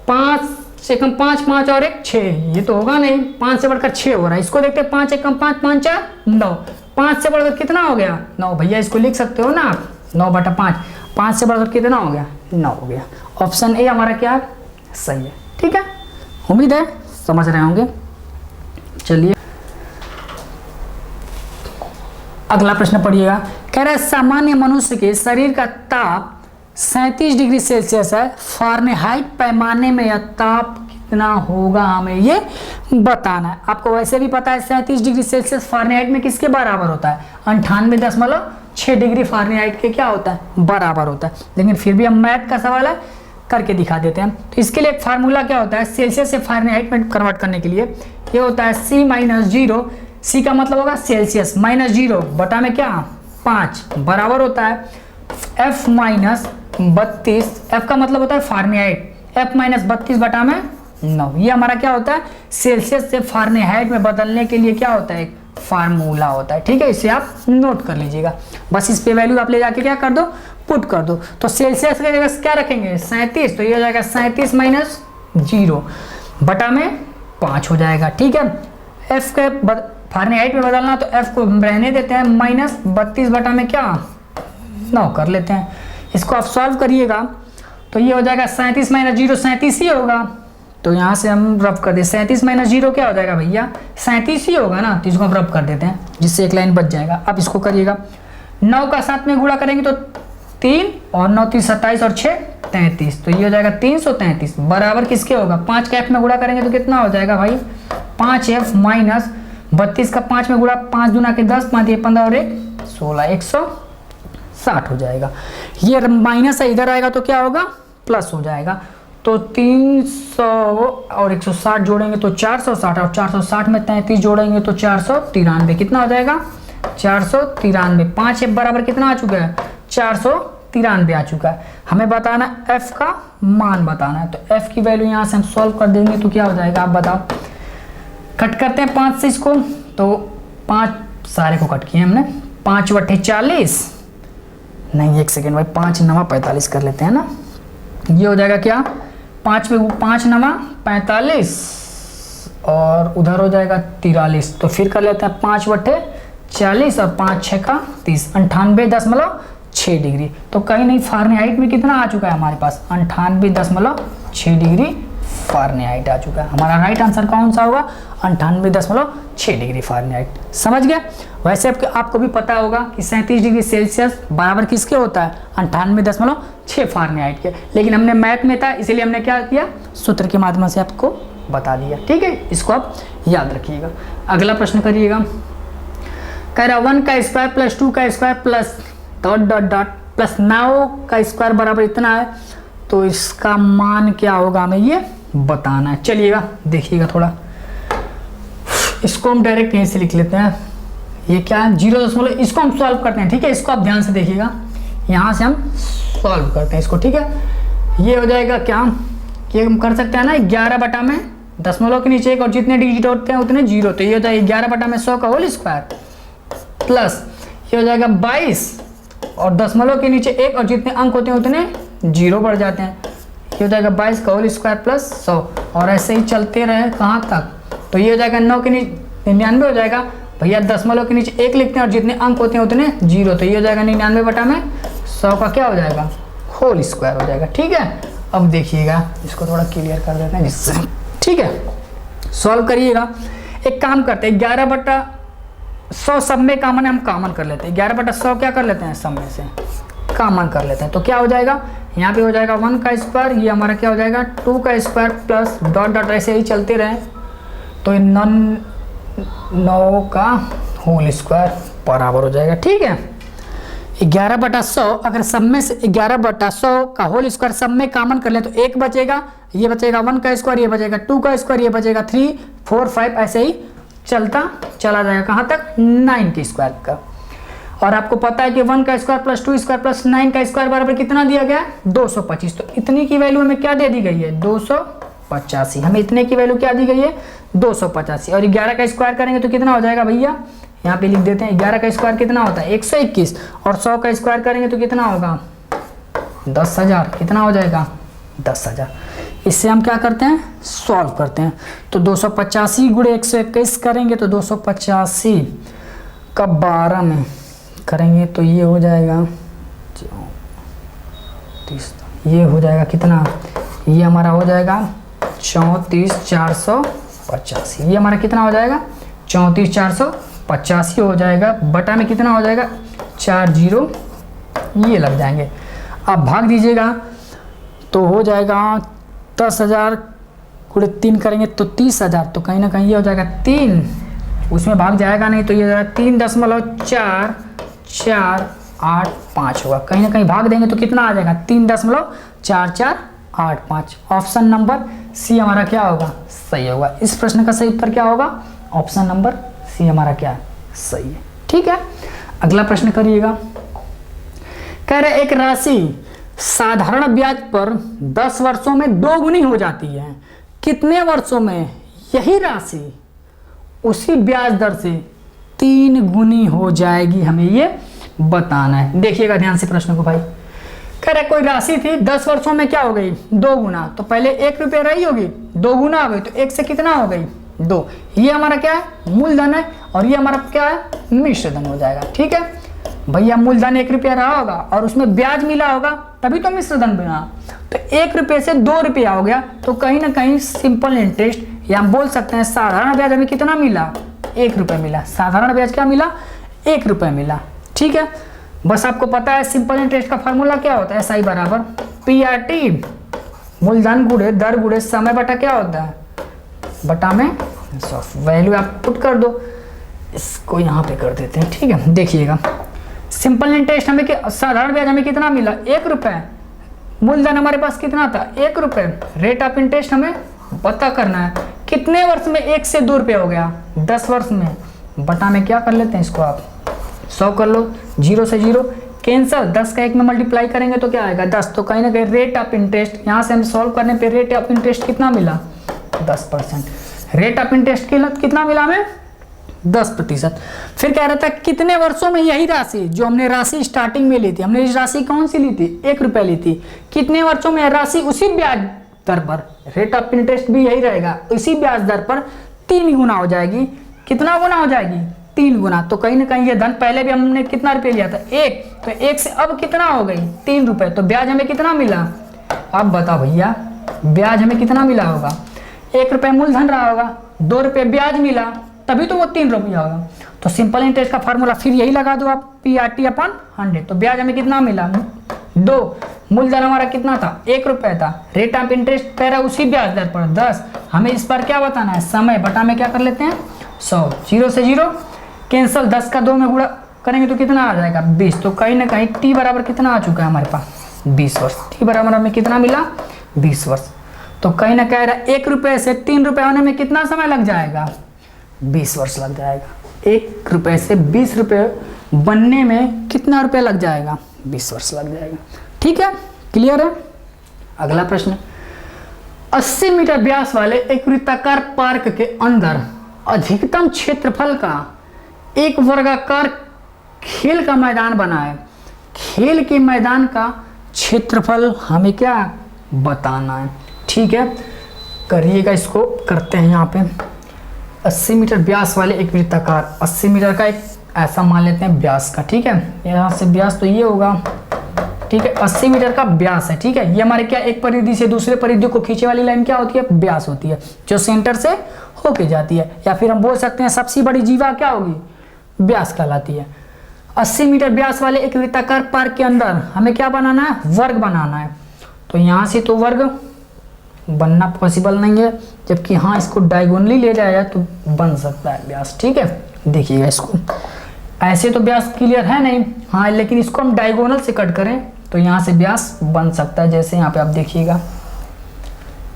5 से कम 5, 5 और 1 6, ये तो होगा नहीं, 5 से बढ़कर 6 हो रहा है। इसको देखते हैं, 5 से कम 5, 5 4 9, 5 से बढ़कर कितना हो गया 9। भैया इसको लिख सकते हो ना आप, 9/5, 5 से बढ़कर कितना हो गया 9 हो गया। ऑप्शन ए हमारा क्या है, सही है। ठीक है, उम्मीद है समझ रहे होंगे। चलिए अगला प्रश्न पढ़िएगा, कह रहा है सामान्य मनुष्य के शरीर का ताप 37 डिग्री सेल्सियस है, फारेनहाइट पैमाने में यह ताप कितना होगा हमें ये बताना है। आपको वैसे भी पता है 37 डिग्री सेल्सियस फारेनहाइट में किसके बराबर होता है, 98.6 डिग्री फारेनहाइट के क्या होता है, बराबर होता है। लेकिन फिर भी हम मैथ का सवाल है, करके दिखा देते हैं। तो इसके लिए एक फार्मूला क्या होता है, सेल्सियस से फारेनहाइट में कन्वर्ट करने के लिए ये होता है C-0, C का मतलब होगा सेल्सियस, -0 बटा में क्या 5 बराबर होता है F-32, F का मतलब होता है फारेनहाइट, F-32 बटा में 9। ये हमारा क्या होता है, सेल्सियस से फारेनहाइट में बदलने के लिए क्या होता है, एक फार्मूला होता है। ठीक है, इसे आप नोट कर लीजिएगा। बस इस पे वैल्यू आप ले जाके क्या कर दो, पुट कर दो। तो सेल्सियस की जगह क्या रखेंगे 37, तो ये हो जाएगा 37 - 0 बटा में 5 हो जाएगा। ठीक है, F के फारेनहाइट में बदलना तो F को रहने देते हैं, -32 बटा में क्या 9 कर लेते हैं। इसको आप सॉल्व करिएगा तो ये हो जाएगा 37 - 0 37 ही होगा। तो यहाँ से हम रब कर दे, 37 - 0 क्या हो जाएगा भैया 37 ही होगा ना, तो इसको हम रब कर देते हैं जिससे एक लाइन बच जाएगा। अब इसको करिएगा, 9 का 7 में गुणा करेंगे तो 3 और 9 3 27 और 6 33, तो ये हो जाएगा 333 बराबर किसके होगा, 5 का F में गुणा करेंगे तो कितना हो जाएगा भाई 5F - 32 का 5 में गुणा, 5 दूना के 10, 5 ये 15 और 1 16, 160 हो जाएगा। ये माइनस है, इधर आएगा तो क्या होगा प्लस हो जाएगा। तो 300 और 160 जोड़ेंगे तो 460 और 460 में 33 जोड़ेंगे तो 493, कितना हो जाएगा 493। 5F बराबर कितना आ चुका है 493 आ चुका है। हमें बताना F का मान बताना है, तो F की वैल्यू यहाँ से हम सॉल्व कर देंगे तो क्या हो जाएगा आप बताओ। कट करते हैं 5 से इसको, तो 5 सारे को कट किए हमने, 5 बटे 40 नहीं, 1 सेकेंड भाई, 5 9 45 कर लेते हैं ना। ये हो जाएगा क्या 5 में 5 9 45 और उधर हो जाएगा 43, तो फिर कर लेते हैं 5 बटे 40 और 5 6 का 30, 98.6 डिग्री। तो कहीं नहीं फारेनहाइट में कितना आ चुका है हमारे पास 98.6 डिग्री फारेनहाइट आ चुका है। हमारा राइट आंसर कौन सा होगा 98.6 डिग्री फारेनहाइट। समझ गए। वैसे आपको भी पता होगा कि 37 डिग्री सेल्सियस बराबर किसके होता है 98.6 फारेनहाइट के, लेकिन हमने मैथ में था इसलिए हमने क्या किया सूत्र के माध्यम से आपको बता दिया। ठीक है, इसको आप याद रखिएगा। अगला प्रश्न करिएगा, कह रहा 1 का स्क्वायर प्लस 2 का square plus dot dot dot plus 9 का स्क्वायर बराबर इतना है, तो इसका मान क्या होगा हमें ये बताना है। चलिएगा देखिएगा थोड़ा, इसको हम डायरेक्ट यहीं से लिख लेते हैं। ये क्या है 0., इसको हम सॉल्व करते हैं। ठीक है, इसको आप ध्यान से देखिएगा, यहाँ से हम सॉल्व करते हैं इसको। ठीक है, ये हो जाएगा क्या, ये हम कर सकते हैं ना 11 बटा में दशमलव के नीचे एक और जितने डिजिट होते हैं उतने 0, तो ये हो जाएगा 11 बटा में 100 का होल स्क्वायर प्लस ये हो जाएगा 22 और दशमलव के नीचे एक और जितने अंक होते हैं उतने 0 बढ़ जाते हैं, ये हो जाएगा 22 का होल स्क्वायर प्लस 100 और ऐसे ही चलते रहे कहाँ तक, तो ये हो जाएगा 9 के नीचे 99 हो जाएगा भैया, दशमलव के नीचे 1 लिखते हैं और जितने अंक होते हैं उतने 0, तो ये हो जाएगा 99 बटा में 100 का क्या हो जाएगा होल स्क्वायर हो जाएगा। ठीक है, अब देखिएगा इसको थोड़ा क्लियर कर देते हैं जिससे, ठीक है सॉल्व करिएगा। एक काम करते हैं 11 बटा 100 सब में कॉमन है, हम कॉमन कर लेते हैं 11 बटा 100 क्या कर लेते हैं सब में से कॉमन कर लेते हैं, तो क्या हो जाएगा यहाँ पे हो जाएगा 1 का स्क्वायर, ये हमारा क्या हो जाएगा 2 का स्क्वायर प्लस डॉट डॉट ऐसे ही चलते रहे, तो 9 का होल स्क्वायर बराबर हो जाएगा। ठीक है, 11 बटा 100 अगर सब में से 11 बटा 100 का होल स्क्वायर सब में कॉमन कर लें तो एक बचेगा, ये बचेगा 1 का स्क्वायर, ये बचेगा 2 का स्क्वायर, ये बचेगा 3 4 5 ऐसे ही चलता चला जाएगा कहाँ तक 9 के स्क्वायर का। और आपको पता है कि 1 का स्क्वायर प्लस 2 स्क्वायर प्लस 9 का स्क्वायर बराबर कितना दिया गया है 225, तो इतनी की वैल्यू हमें क्या दे दी गई है 285, हमें इतने की वैल्यू क्या दी गई है 285। और 11 का स्क्वायर करेंगे तो कितना हो जाएगा भैया, यहाँ पे लिख देते हैं 11 का स्क्वायर कितना होता है 121 और 100 का स्क्वायर करेंगे तो कितना होगा 10,000, कितना हो जाएगा 10,000। इससे हम क्या करते हैं सॉल्व करते हैं, तो 285 गुणे 121 करेंगे तो 285 का 12 में करेंगे तो ये हो जाएगा 34, ये हो जाएगा कितना, ये हमारा हो जाएगा 34,485, ये हमारा कितना हो जाएगा 34,485। 85 हो जाएगा, बटा में कितना हो जाएगा 4 जीरो ये लग जाएंगे। अब भाग दीजिएगा तो हो जाएगा 10,000 गुणे 3 करेंगे तो 30,000, तो कहीं ना कहीं ये हो जाएगा 3, उसमें भाग जाएगा नहीं तो ये हो जाएगा 3.4485 होगा। कहीं ना कहीं भाग देंगे तो कितना आ जाएगा 3.4485। ऑप्शन नंबर सी हमारा क्या होगा, सही होगा। इस प्रश्न का सही उत्तर क्या होगा, ऑप्शन नंबर सी हमारा क्या है, सही है। ठीक है, अगला प्रश्न करिएगा। कह रहे एक राशि साधारण ब्याज पर 10 वर्षों में 2 गुनी हो जाती है, कितने वर्षों में यही राशि उसी ब्याज दर से 3 गुनी हो जाएगी, हमें ये बताना है। देखिएगा ध्यान से प्रश्न को भाई। कह रहे कोई राशि थी 10 वर्षों में क्या हो गई 2 गुना, तो पहले 1 रुपये रही होगी 2 गुना हो गई, तो 1 से कितना हो गई 2। ये हमारा क्या है मूलधन है और ये हमारा क्या है मिश्र धन हो जाएगा। ठीक है भैया, मूलधन 1 रुपया रहा होगा और उसमें ब्याज मिला होगा तभी तो मिश्र धन बना, तो 1 रुपये से 2 रुपया हो गया, तो कहीं ना कहीं सिंपल इंटरेस्ट या हम बोल सकते हैं साधारण ब्याज हमें कितना मिला 1 रुपये मिला। साधारण ब्याज क्या मिला 1 रुपये मिला। ठीक है, बस आपको पता है सिंपल इंटरेस्ट का फार्मूला क्या होता है, SI बराबर PRT मूलधन गुणे दर गुणे समय बटा क्या होता है बटा में वैल्यू आप पुट कर दो। इसको यहाँ पे कर देते हैं। ठीक है, देखिएगा सिंपल इंटरेस्ट हमें साधारण ब्याज हमें कितना मिला 1 रुपये, मूलधन हमारे पास कितना था 1 रुपये, रेट ऑफ इंटरेस्ट हमें पता करना है कितने वर्ष में 1 से 2 रुपये हो गया 10 वर्ष में, बटा में क्या कर लेते हैं इसको आप 100 कर लो, 0 से 0 कैंसल, 10 का 1 में मल्टीप्लाई करेंगे तो क्या आएगा 10। तो कहीं ना कहीं रेट ऑफ इंटरेस्ट यहाँ से हम सॉल्व करने पे रेट ऑफ इंटरेस्ट कितना मिला 10%। रेट ऑफ इंटरेस्ट कितना मिला हमें 10%। फिर कह रहा था कितने वर्षों में यही राशि जो हमने राशि स्टार्टिंग में ली थी, हमने राशि कौन सी ली थी 1 रुपये ली थी, कितने वर्षों में राशि उसी ब्याज दर पर, रेट ऑफ इंटरेस्ट भी यही रहेगा, उसी ब्याज दर पर 3 गुना हो जाएगी। कितना गुना हो जाएगी 3 गुना। तो कहीं ना कहीं ये धन पहले भी हमने कितना रुपये लिया था 1, तो 1 से अब कितना हो गई 3 रुपये, तो ब्याज हमें कितना मिला। अब बताओ भैया ब्याज हमें कितना मिला होगा, 1 रुपये मूलधन रहा होगा, 2 रुपये ब्याज मिला तभी तो वो 3 रुपया होगा। तो सिंपल इंटरेस्ट का फार्मूला फिर यही लगा दो आप PRT/100। तो ब्याज हमें कितना मिला 2, मूलधन हमारा कितना था 1 रुपये था, रेट ऑफ इंटरेस्ट कह रहा है उसी ब्याज दर पर 10। हमें इस पर क्या बताना है समय, बटा में क्या कर लेते हैं 100, 0 से 0 कैंसल, 10 का 2 में गुणा करेंगे तो कितना आ जाएगा 20। तो कहीं ना कहीं t बराबर कितना आ चुका है हमारे पास 20 वर्ष। t बराबर हमें कितना मिला 20 वर्ष। तो कहीं ना कह रहा है 1 रुपये से 3 रुपये होने में कितना समय लग जाएगा 20 वर्ष लग जाएगा। 1 रुपये से 20 रुपये बनने में कितना रुपया लग जाएगा 20 वर्ष लग जाएगा। ठीक है, क्लियर है। अगला प्रश्न, 80 मीटर व्यास वाले एक वृत्ताकार पार्क के अंदर अधिकतम क्षेत्रफल का एक वर्गाकार खेल का मैदान बना है। खेल के मैदान का क्षेत्रफल हमें क्या बताना है। ठीक है, करिएगा, इसको करते हैं। यहाँ पे 80 मीटर व्यास वाले एक वृत्ताकार, 80 मीटर का एक ऐसा मान लेते हैं व्यास का। ठीक है, यहाँ से व्यास तो ये होगा। ठीक है, 80 मीटर का व्यास है। ठीक है, ये हमारे क्या एक परिधि से दूसरे परिधि को खींचे वाली लाइन क्या होती है व्यास होती है, जो सेंटर से होके जाती है, या फिर हम बोल सकते हैं सबसे बड़ी जीवा क्या होगी व्यास कहलाती है। 80 मीटर व्यास वाले एक वृत्ताकार पार्क के अंदर हमें क्या बनाना है वर्ग बनाना है। तो यहाँ से तो वर्ग बनना पॉसिबल नहीं है, जबकि हाँ इसको डायगोनली ले जाया जाए तो बन सकता है व्यास। ठीक है, देखिएगा इसको, ऐसे तो व्यास क्लियर है नहीं, हाँ लेकिन इसको हम डायगोनल से कट करें तो यहाँ से व्यास बन सकता है। जैसे यहाँ पे आप देखिएगा,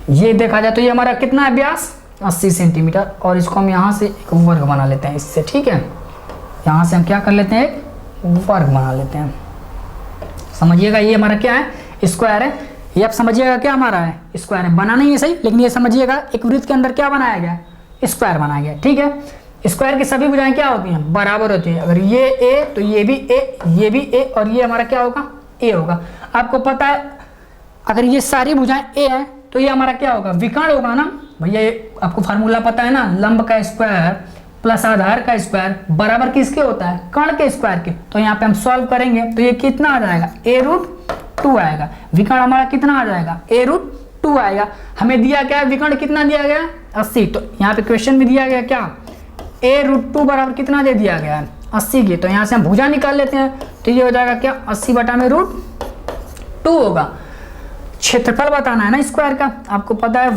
ये देखा जाए तो ये हमारा कितना है व्यास 80 सेंटीमीटर, और इसको हम यहाँ से एक वर्ग बना लेते हैं इससे। ठीक है, यहाँ से हम क्या कर लेते हैं एक वर्ग बना लेते हैं। समझिएगा ये हमारा क्या है स्क्वायर है, ये आप समझिएगा क्या हमारा है स्क्वायर है। बना नहीं है सही, लेकिन ये समझिएगा एक वृत्त के अंदर क्या बनाया गया स्क्वायर बनाया गया। ठीक है, स्क्वायर की सभी भुजाएं क्या होती हैं बराबर होती है। अगर ये ए तो ये भी ए, ये भी ए, और ये हमारा क्या होगा ए होगा। आपको पता है अगर ये सारी भुजाएं ए है तो ये हमारा क्या होगा विकर्ण होगा ना भैया। ये आपको फार्मूला पता है ना, लंब का स्क्वायर प्लस आधार का स्क्वायर बराबर किसके होता है कर्ण के स्क्वायर के। तो यहाँ पे हम सॉल्व करेंगे तो ये कितना आ जाएगा a√2 आएगा। विकर्ण हमारा कितना आ जाएगा a√2 आएगा। हमें दिया क्या है विकर्ण कितना दिया गया 80। तो यहाँ पे क्वेश्चन में दिया गया क्या a√2 बराबर कितना दे दिया गया है 80 की, तो यहाँ से हम भुजा निकाल लेते हैं, तो ये हो जाएगा क्या 80 बटा में √2 होगा। क्षेत्रफल बताना है ना स्क्वायर का, आपको पता है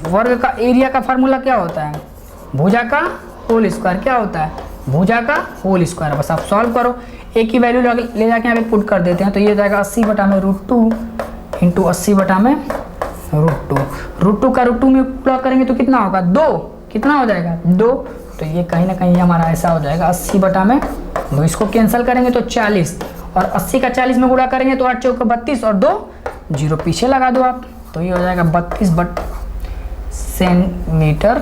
वर्ग का एरिया का फार्मूला क्या होता है, भुजा का होल स्क्वायर क्या होता है, भुजा का होल स्क्वायर। बस आप सॉल्व करो, ए की वैल्यू ले जाके यहाँ पे पुट कर देते हैं, तो ये हो जाएगा 80 बटा में √2 इंटू 80 बटा में √2 का √2 में प्लग करेंगे तो कितना होगा 2, कितना हो जाएगा 2, तो ये कहीं ना कहीं हमारा ऐसा हो जाएगा 80 बटा में 2, इसको कैंसिल करेंगे तो 40, और 80 का 40 में गुणा करेंगे तो 8 चौका 32 और 2 जीरो पीछे लगा दो आप, तो ये हो जाएगा 32 centimetre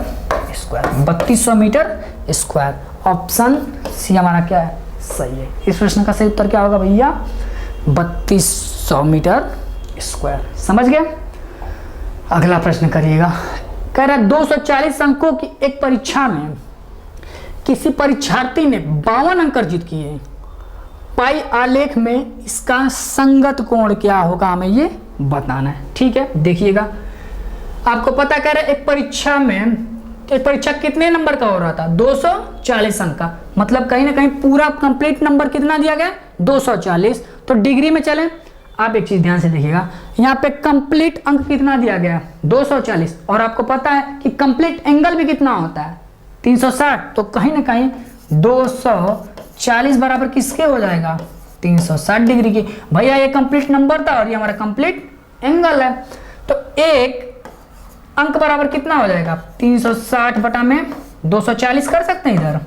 square, 3200 metre square. Option C हमारा क्या है, सही है। इस प्रश्न का सही उत्तर क्या होगा भैया 3200 मीटर स्क्वायर। समझ गए। अगला प्रश्न करिएगा, कह रहा है 240 अंकों की एक परीक्षा में किसी परीक्षार्थी ने 52 अंक अर्जित किए, पाई आलेख में इसका संगत कोण क्या होगा हमें ये बताना है। ठीक है, देखिएगा आपको पता कह रहा है एक परीक्षा कितने नंबर का हो रहा था 240 अंक का, मतलब कहीं ना कहीं पूरा कंप्लीट नंबर कितना दिया गया 240। तो डिग्री में चलें, आप एक चीज ध्यान से देखिएगा, यहाँ पे कंप्लीट अंक कितना दिया गया 240, और आपको पता है कि कंप्लीट एंगल भी कितना होता है 360, तो कहीं ना कहीं 240 बराबर किसके हो जाएगा 360 डिग्री की। भैया ये कंप्लीट नंबर था और ये हमारा कंप्लीट एंगल है, तो एक अंक बराबर कितना हो जाएगा 360 बटा में 240 कर सकते हैं इधर।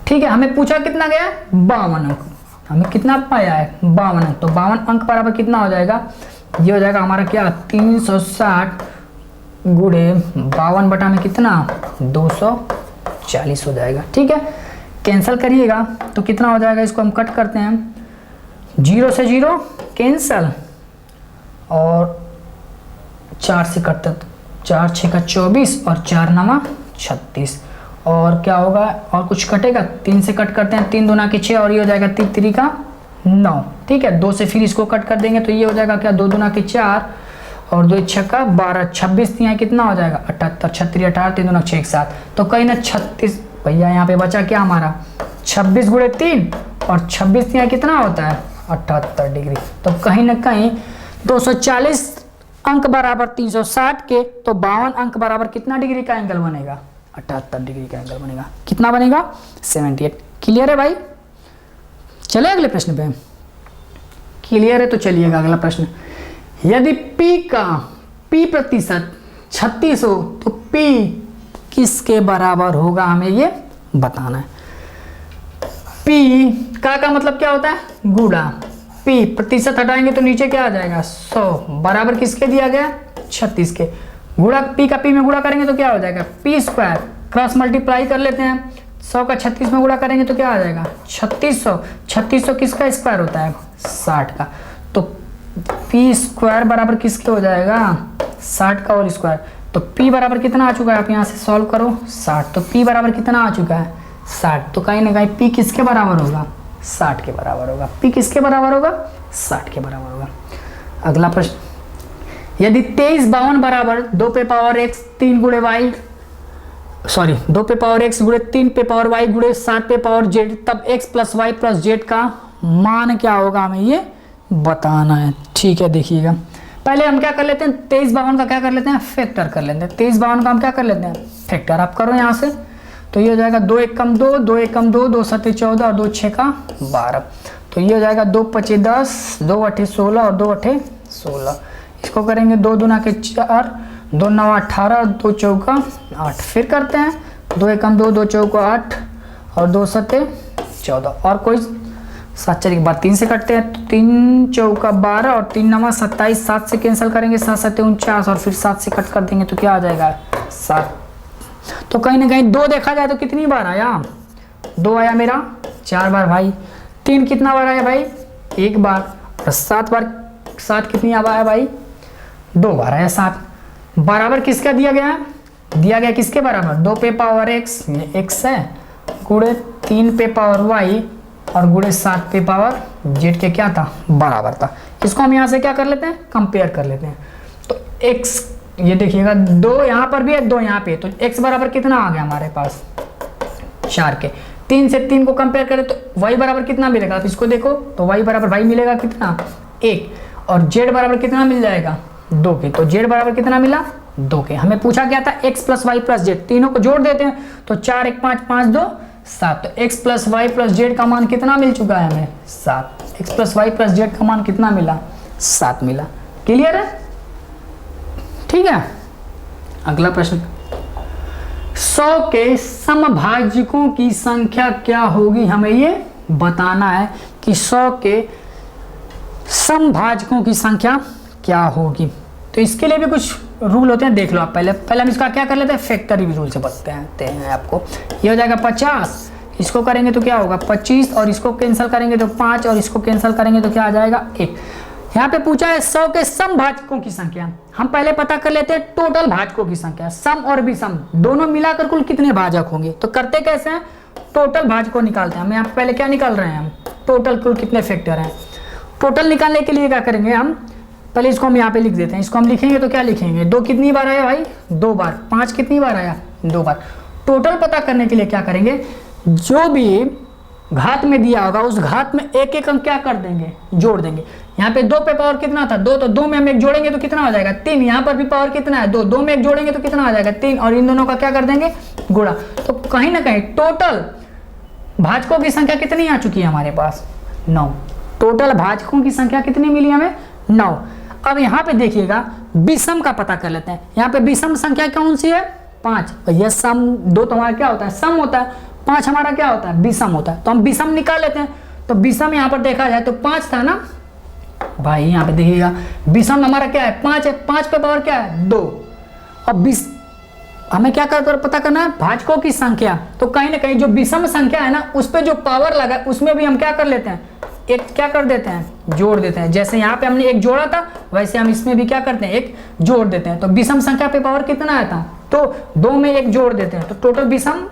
ठीक है, हमें पूछा कितना गया 52 अंक, हमें कितना पाया है 52 अंक, तो 52 अंक बराबर कितना हो जाएगा, ये हो जाएगा हमारा क्या 360 गुणे 52 बटा में कितना 240 हो जाएगा। ठीक है, कैंसिल करिएगा तो कितना हो जाएगा, इसको हम कट करते हैं, 0 से 0 कैंसिल, और 4 से कटते 4 6 का 24 और 4 9 36, और क्या होगा और कुछ कटेगा 3 से कट करते हैं, 3 दूना के 6 और ये हो जाएगा 3 3 का 9। ठीक है, 2 से फिर इसको कट कर देंगे तो ये हो जाएगा क्या 2 दूना के 4 और 2 6 का 12, 26 यहाँ कितना हो जाएगा 78, 36 18 3 दूना 6 1 7, तो कहीं ना 36 भैया यहाँ पे बचा क्या हमारा 26 गुणे 3 और 26 यहाँ कितना होता है 78 डिग्री, तो कहीं ना कहीं 240 अंक बराबर 360 के, तो 52 अंक बराबर कितना डिग्री का एंगल बनेगा 78 डिग्री का एंगल बनेगा। कितना बनेगा 78। क्लियर है भाई, चले अगले प्रश्न पे। क्लियर है तो चलिएगा अगला प्रश्न, यदि P प्रतिशत 36 हो तो P किसके बराबर होगा हमें ये बताना है। P का मतलब क्या होता है गुणा, P प्रतिशत हटाएंगे तो नीचे क्या आ जाएगा 100 बराबर किसके दिया गया 36 के, गुणा P का P में गुणा करेंगे तो क्या हो जाएगा P स्क्वायर, क्रॉस मल्टीप्लाई कर लेते हैं, 100 का 36 में गुणा करेंगे तो क्या आ जाएगा 3600 किसका स्क्वायर होता है 60 का, तो P स्क्वायर बराबर किसके हो जाएगा 60 का होल स्क्वायर, तो P बराबर कितना आ चुका है, आप यहाँ से सॉल्व करो 60, तो P बराबर कितना आ चुका है 60, तो कहीं ना कहीं P किसके बराबर होगा 60 के बराबर होगा, P किसके बराबर होगा 60 के बराबर होगा। अगला प्रश्न, यदि 23 52 बराबर 2 पे पावर x 3 गुणे y, सॉरी 2 पे पावर x गुणे 3 पे पावर y गुणे 7 पे पावर z, तब x plus Y plus Z का मान क्या होगा हमें ये बताना है। ठीक है, देखिएगा पहले हम क्या कर लेते हैं 23 52 का क्या कर लेते हैं फैक्टर कर लेते हैं, 23 52 का हम क्या कर लेते हैं फैक्टर, आप करो यहाँ से, तो ये हो जाएगा 2 1 कम 2 2 1 कम 2 2 7 14 और 2 6 का 12, तो ये हो जाएगा 2 5 10 2 8 16 और 2 8 16, इसको करेंगे 2 दूना के 4 2 9 18 2 चौका 8, फिर करते हैं 2 1 कम 2 2 चौका 8 और 2 7 14, और कोई 7 4 के बाद 3 से कटते हैं, तो 3 चौका 12 और 3 9 27, 7 से कैंसिल करेंगे 7 7 49 और फिर 7 से कट कर देंगे तो क्या आ जाएगा 7, तो कहीं ना कहीं 2 देखा जाए तो कितनी बार आया 2 आया मेरा 4 बार भाई, 3 कितना बार आया भाई 1 बार, और 7 बार 7 कितनी बार आया भाई 2 बार आया 7, बराबर किसका दिया गया किसके बराबर 2 पे पावर x x है गुणे 3 पे पावर y और गुणे 7 पे पावर z के क्या था बराबर था। इसको हम यहाँ से क्या कर लेते हैं कंपेयर कर लेते हैं, तो x ये देखिएगा 2 यहाँ पर भी है, 2 यहाँ पे, तो x बराबर कितना आ गया हमारे पास 4 के। 3 से 3 को कंपेयर करें तो y बराबर कितना मिलेगा, आप इसको देखो तो y बराबर y मिलेगा कितना 1, और z बराबर कितना मिल जाएगा 2 के। तो z बराबर कितना मिला 2 के। हमें पूछा गया था x plus Y plus Z, तीनों को जोड़ देते हैं तो 4 1 5 5 2 7, तो x plus Y plus Z का मान कितना मिल चुका है हमें 7। x plus Y plus Z का मान कितना मिला 7 मिला। क्लियर है, ठीक है। अगला प्रश्न, 100 के समभाजकों की संख्या क्या होगी, हमें ये बताना है कि 100 के समभाजकों की संख्या क्या होगी। तो इसके लिए भी कुछ रूल होते हैं, देख लो आप। पहले हम इसका क्या कर लेते हैं, फैक्टरी रूल से बताते हैं आपको। ये हो जाएगा 50, इसको करेंगे तो क्या होगा 25, और इसको कैंसिल करेंगे तो 5, और इसको कैंसिल करेंगे तो क्या आ जाएगा 1। यहाँ पे पूछा है 100 के समभाजकों की संख्या। हम पहले पता कर लेते हैं टोटल भाजकों की संख्या, सम और विषम दोनों मिलाकर कुल कितने भाजक होंगे। तो करते कैसे हैं, टोटल भाजकों निकालते हैं। हम यहाँ पे पहले क्या निकाल रहे हैं, हम टोटल कुल कितने फैक्टर हैं। टोटल निकालने के लिए क्या करेंगे, हम पहले इसको हम यहाँ पे लिख देते हैं। इसको हम लिखेंगे तो क्या लिखेंगे, 2 कितनी बार आया भाई 2 बार, 5 कितनी बार आया 2 बार। टोटल पता करने के लिए क्या करेंगे, जो भी घात में दिया होगा उस घात में एक एक हम क्या कर देंगे, जोड़ देंगे। यहाँ पे 2 पे पावर कितना था 2, तो 2 में हम 1 जोड़ेंगे तो कितना हो जाएगा 3। यहाँ पर भी पावर कितना है 2, 2 में 1 जोड़ेंगे तो कितना आ जाएगा 3, और इन दोनों का क्या कर देंगे गुणा। तो कहीं ना कहीं टोटल भाजकों की संख्या कितनी आ चुकी है हमारे पास 9। टोटल भाजकों की संख्या कितनी मिली हमें 9। अब यहाँ पे देखिएगा विषम का पता कर लेते हैं। यहाँ पे विषम संख्या कौन सी है 5। भैया सम 2 तो हमारा क्या होता है सम होता है, 5 हमारा क्या होता है विषम होता है। तो हम विषम निकाल लेते हैं। तो विषम यहाँ पर देखा जाए तो 5 था ना भाई, यहाँ पे देखिएगा विषम हमारा क्या है 5 है, 5 पे पावर क्या है 2। अब हमें क्या कर पता करना है भाजकों की संख्या। तो कहीं ना कहीं जो विषम संख्या है ना उस पर जो पावर लगा उसमें भी हम क्या कर लेते हैं एक क्या कर देते हैं जोड़ देते हैं। जैसे यहाँ पे हमने 1 जोड़ा था वैसे हम इसमें भी क्या करते हैं 1 जोड़ देते हैं। तो विषम संख्या पे पावर कितना आया था तो 2 में 1 जोड़ देते हैं। तो टोटल विषम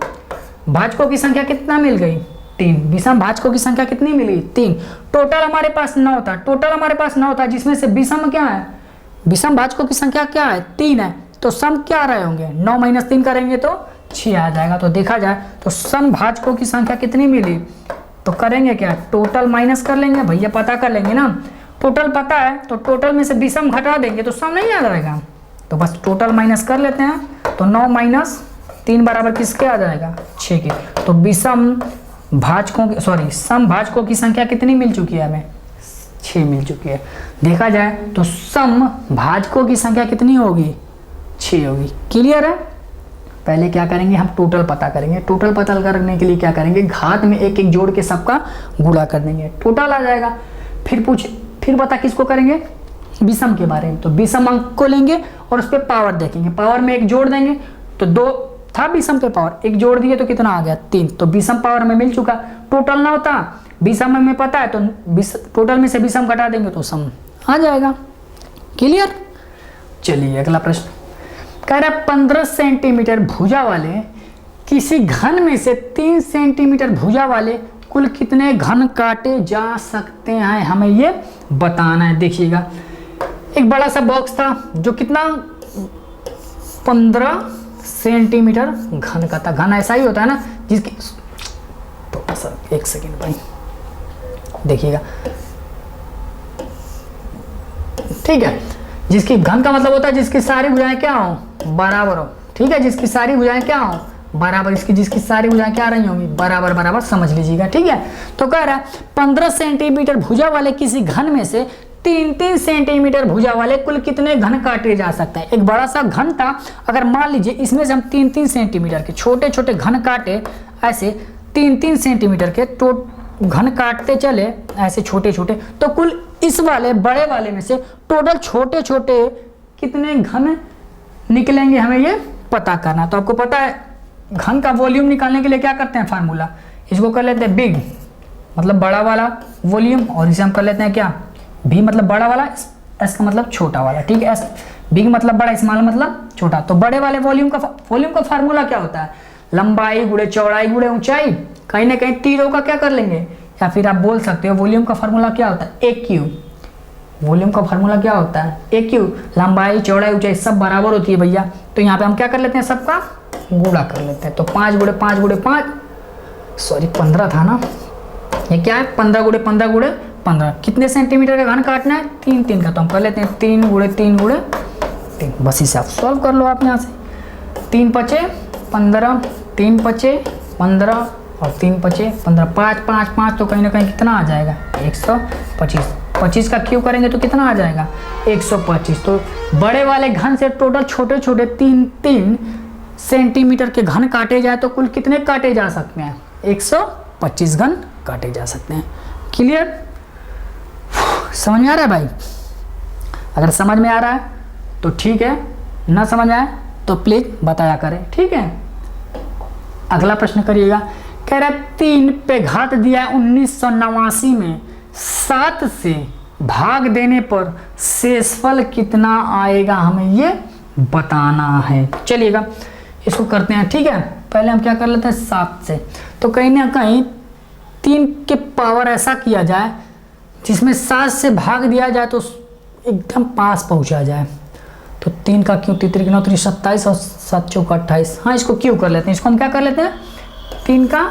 भाजकों की संख्या कितना मिल गई 3। विषम भाजकों की संख्या कितनी मिली 3। टोटल हमारे पास 9 था, टोटल हमारे पास 9 था जिसमें से विषम क्या है, विषम भाजकों की संख्या क्या है 3 है। तो सम क्या आ रहे होंगे 9 - 3 करेंगे तो 6 आ जाएगा। तो देखा जाए तो सम भाजकों की संख्या कितनी मिली, तो करेंगे क्या टोटल माइनस कर लेंगे भैया, पता कर लेंगे ना। टोटल पता है तो टोटल में से विषम घटा देंगे तो सम नहीं आ जाएगा। तो बस टोटल माइनस कर लेते हैं। तो 9 - 3 बराबर किसके आ जाएगा 6 के। तो विषम भाजकों की सम भाजकों की संख्या कितनी मिल चुकी है हमें 6 मिल चुकी है। देखा जाए तो सम भाजकों की संख्या कितनी होगी 6 होगी। क्लियर है। पहले क्या करेंगे हम टोटल पता करेंगे। टोटल पता करने के लिए क्या करेंगे घात में 1 1 जोड़ के सबका गुणा कर देंगे, टोटल आ जाएगा। फिर पता किसको करेंगे विषम के बारे में। तो विषम अंक को लेंगे और उस पर पावर देखेंगे, पावर में 1 जोड़ देंगे। तो 2 था विषम पे पावर, 1 जोड़ दिए तो कितना आ गया 3। तो विषम पावर में मिल चुका। टोटल ना होता विषम में पता है तो टोटल में से विषम घटा देंगे तो सम आ जाएगा। क्लियर। चलिए अगला प्रश्न कह रहा है 15 सेंटीमीटर भुजा वाले किसी घन में से 3 सेंटीमीटर भुजा वाले कुल कितने घन काटे जा सकते हैं, हमें ये बताना है। देखिएगा एक बड़ा सा बॉक्स था जो कितना 15 सेंटीमीटर घन का था। घन ऐसा ही होता है ना जिसकी थोड़ा सा 1 सेकेंड भाई देखिएगा, ठीक है। जिसकी घन का मतलब होता है जिसकी सारी भुजाएं क्या हो बराबर हो, ठीक है। जिसकी सारी भुजाएं क्या हो बराबर, जिसकी सारी भुजाएं क्या रही होंगी बराबर बराबर, समझ लीजिएगा, ठीक है। तो कह रहा है 15 सेंटीमीटर भुजा वाले किसी घन में से 3-3 सेंटीमीटर भुजा वाले कुल कितने घन काटे जा सकते हैं। एक बड़ा सा घन था, अगर मान लीजिए इसमें से हम 3-3 सेंटीमीटर के छोटे छोटे घन काटे, ऐसे 3-3 सेंटीमीटर के घन काटते चले ऐसे छोटे छोटे, तो कुल इस वाले बड़े वाले में से टोटल छोटे छोटे कितने घन निकलेंगे, हमें ये पता करना। तो आपको पता है घन का वॉल्यूम निकालने के लिए क्या करते हैं फार्मूला, इसको कर लेते हैं बिग मतलब बड़ा वाला वॉल्यूम, और इसे हम कर लेते हैं क्या भी मतलब बड़ा वाला, एस का मतलब छोटा वाला, ठीक है। एस बिग मतलब बड़ा, स्मॉल मतलब छोटा। तो बड़े वाले वॉल्यूम का फार्मूला क्या होता है लंबाई गुणे चौड़ाई गुणे ऊंचाई। कहीं ना कहीं तीनों का क्या कर लेंगे, या फिर आप बोल सकते हो वॉल्यूम का फार्मूला क्या होता है ए क्यू वॉल्यूम का फार्मूला क्या होता है, ए क्यू, लंबाई चौड़ाई ऊंचाई सब बराबर होती है भैया। तो यहाँ पे हम क्या कर लेते हैं, सबका गुणा कर लेते हैं। तो 5 गुणे 5 गुणे 5, सॉरी 15 था ना, ये क्या है 15 गुणे 15 गुणे 15। कितने सेंटीमीटर का घन काटना है, 3 3 का। तो हम कर लेते हैं 3 गुणे 3 गुणे 3। बस इसे आप सॉल्व कर लो आप यहाँ से। 3 पचे 15, 3 पचे 15 और 3 पचे 15, 5 5 5 तो कहीं ना कहीं कितना आ जाएगा 125। 25 का क्यूब करेंगे तो कितना आ जाएगा 125। तो बड़े वाले घन से टोटल छोटे छोटे 3 3 सेंटीमीटर के घन काटे जाए तो कुल कितने काटे जा सकते हैं, 125 घन काटे जा सकते हैं। क्लियर, समझ में आ रहा है भाई? अगर समझ में आ रहा है तो ठीक है, ना समझ आए तो प्लीज बताया करें, ठीक है। अगला प्रश्न करिएगा, कह रहा है 3 पे घात दिया 1989 में 7 से भाग देने पर शेषफल कितना आएगा, हमें ये बताना है। चलिएगा इसको करते हैं, ठीक है। पहले हम क्या कर लेते हैं 7 से, तो कहीं ना कहीं 3 के पावर ऐसा किया जाए जिसमें 7 से भाग दिया जाए तो एकदम पास पहुंचा जाए। तो 3 का क्यों, 3 9 3 27 और 7 चौका 28। हाँ इसको क्यू कर लेते हैं, इसको हम क्या कर लेते हैं 3 का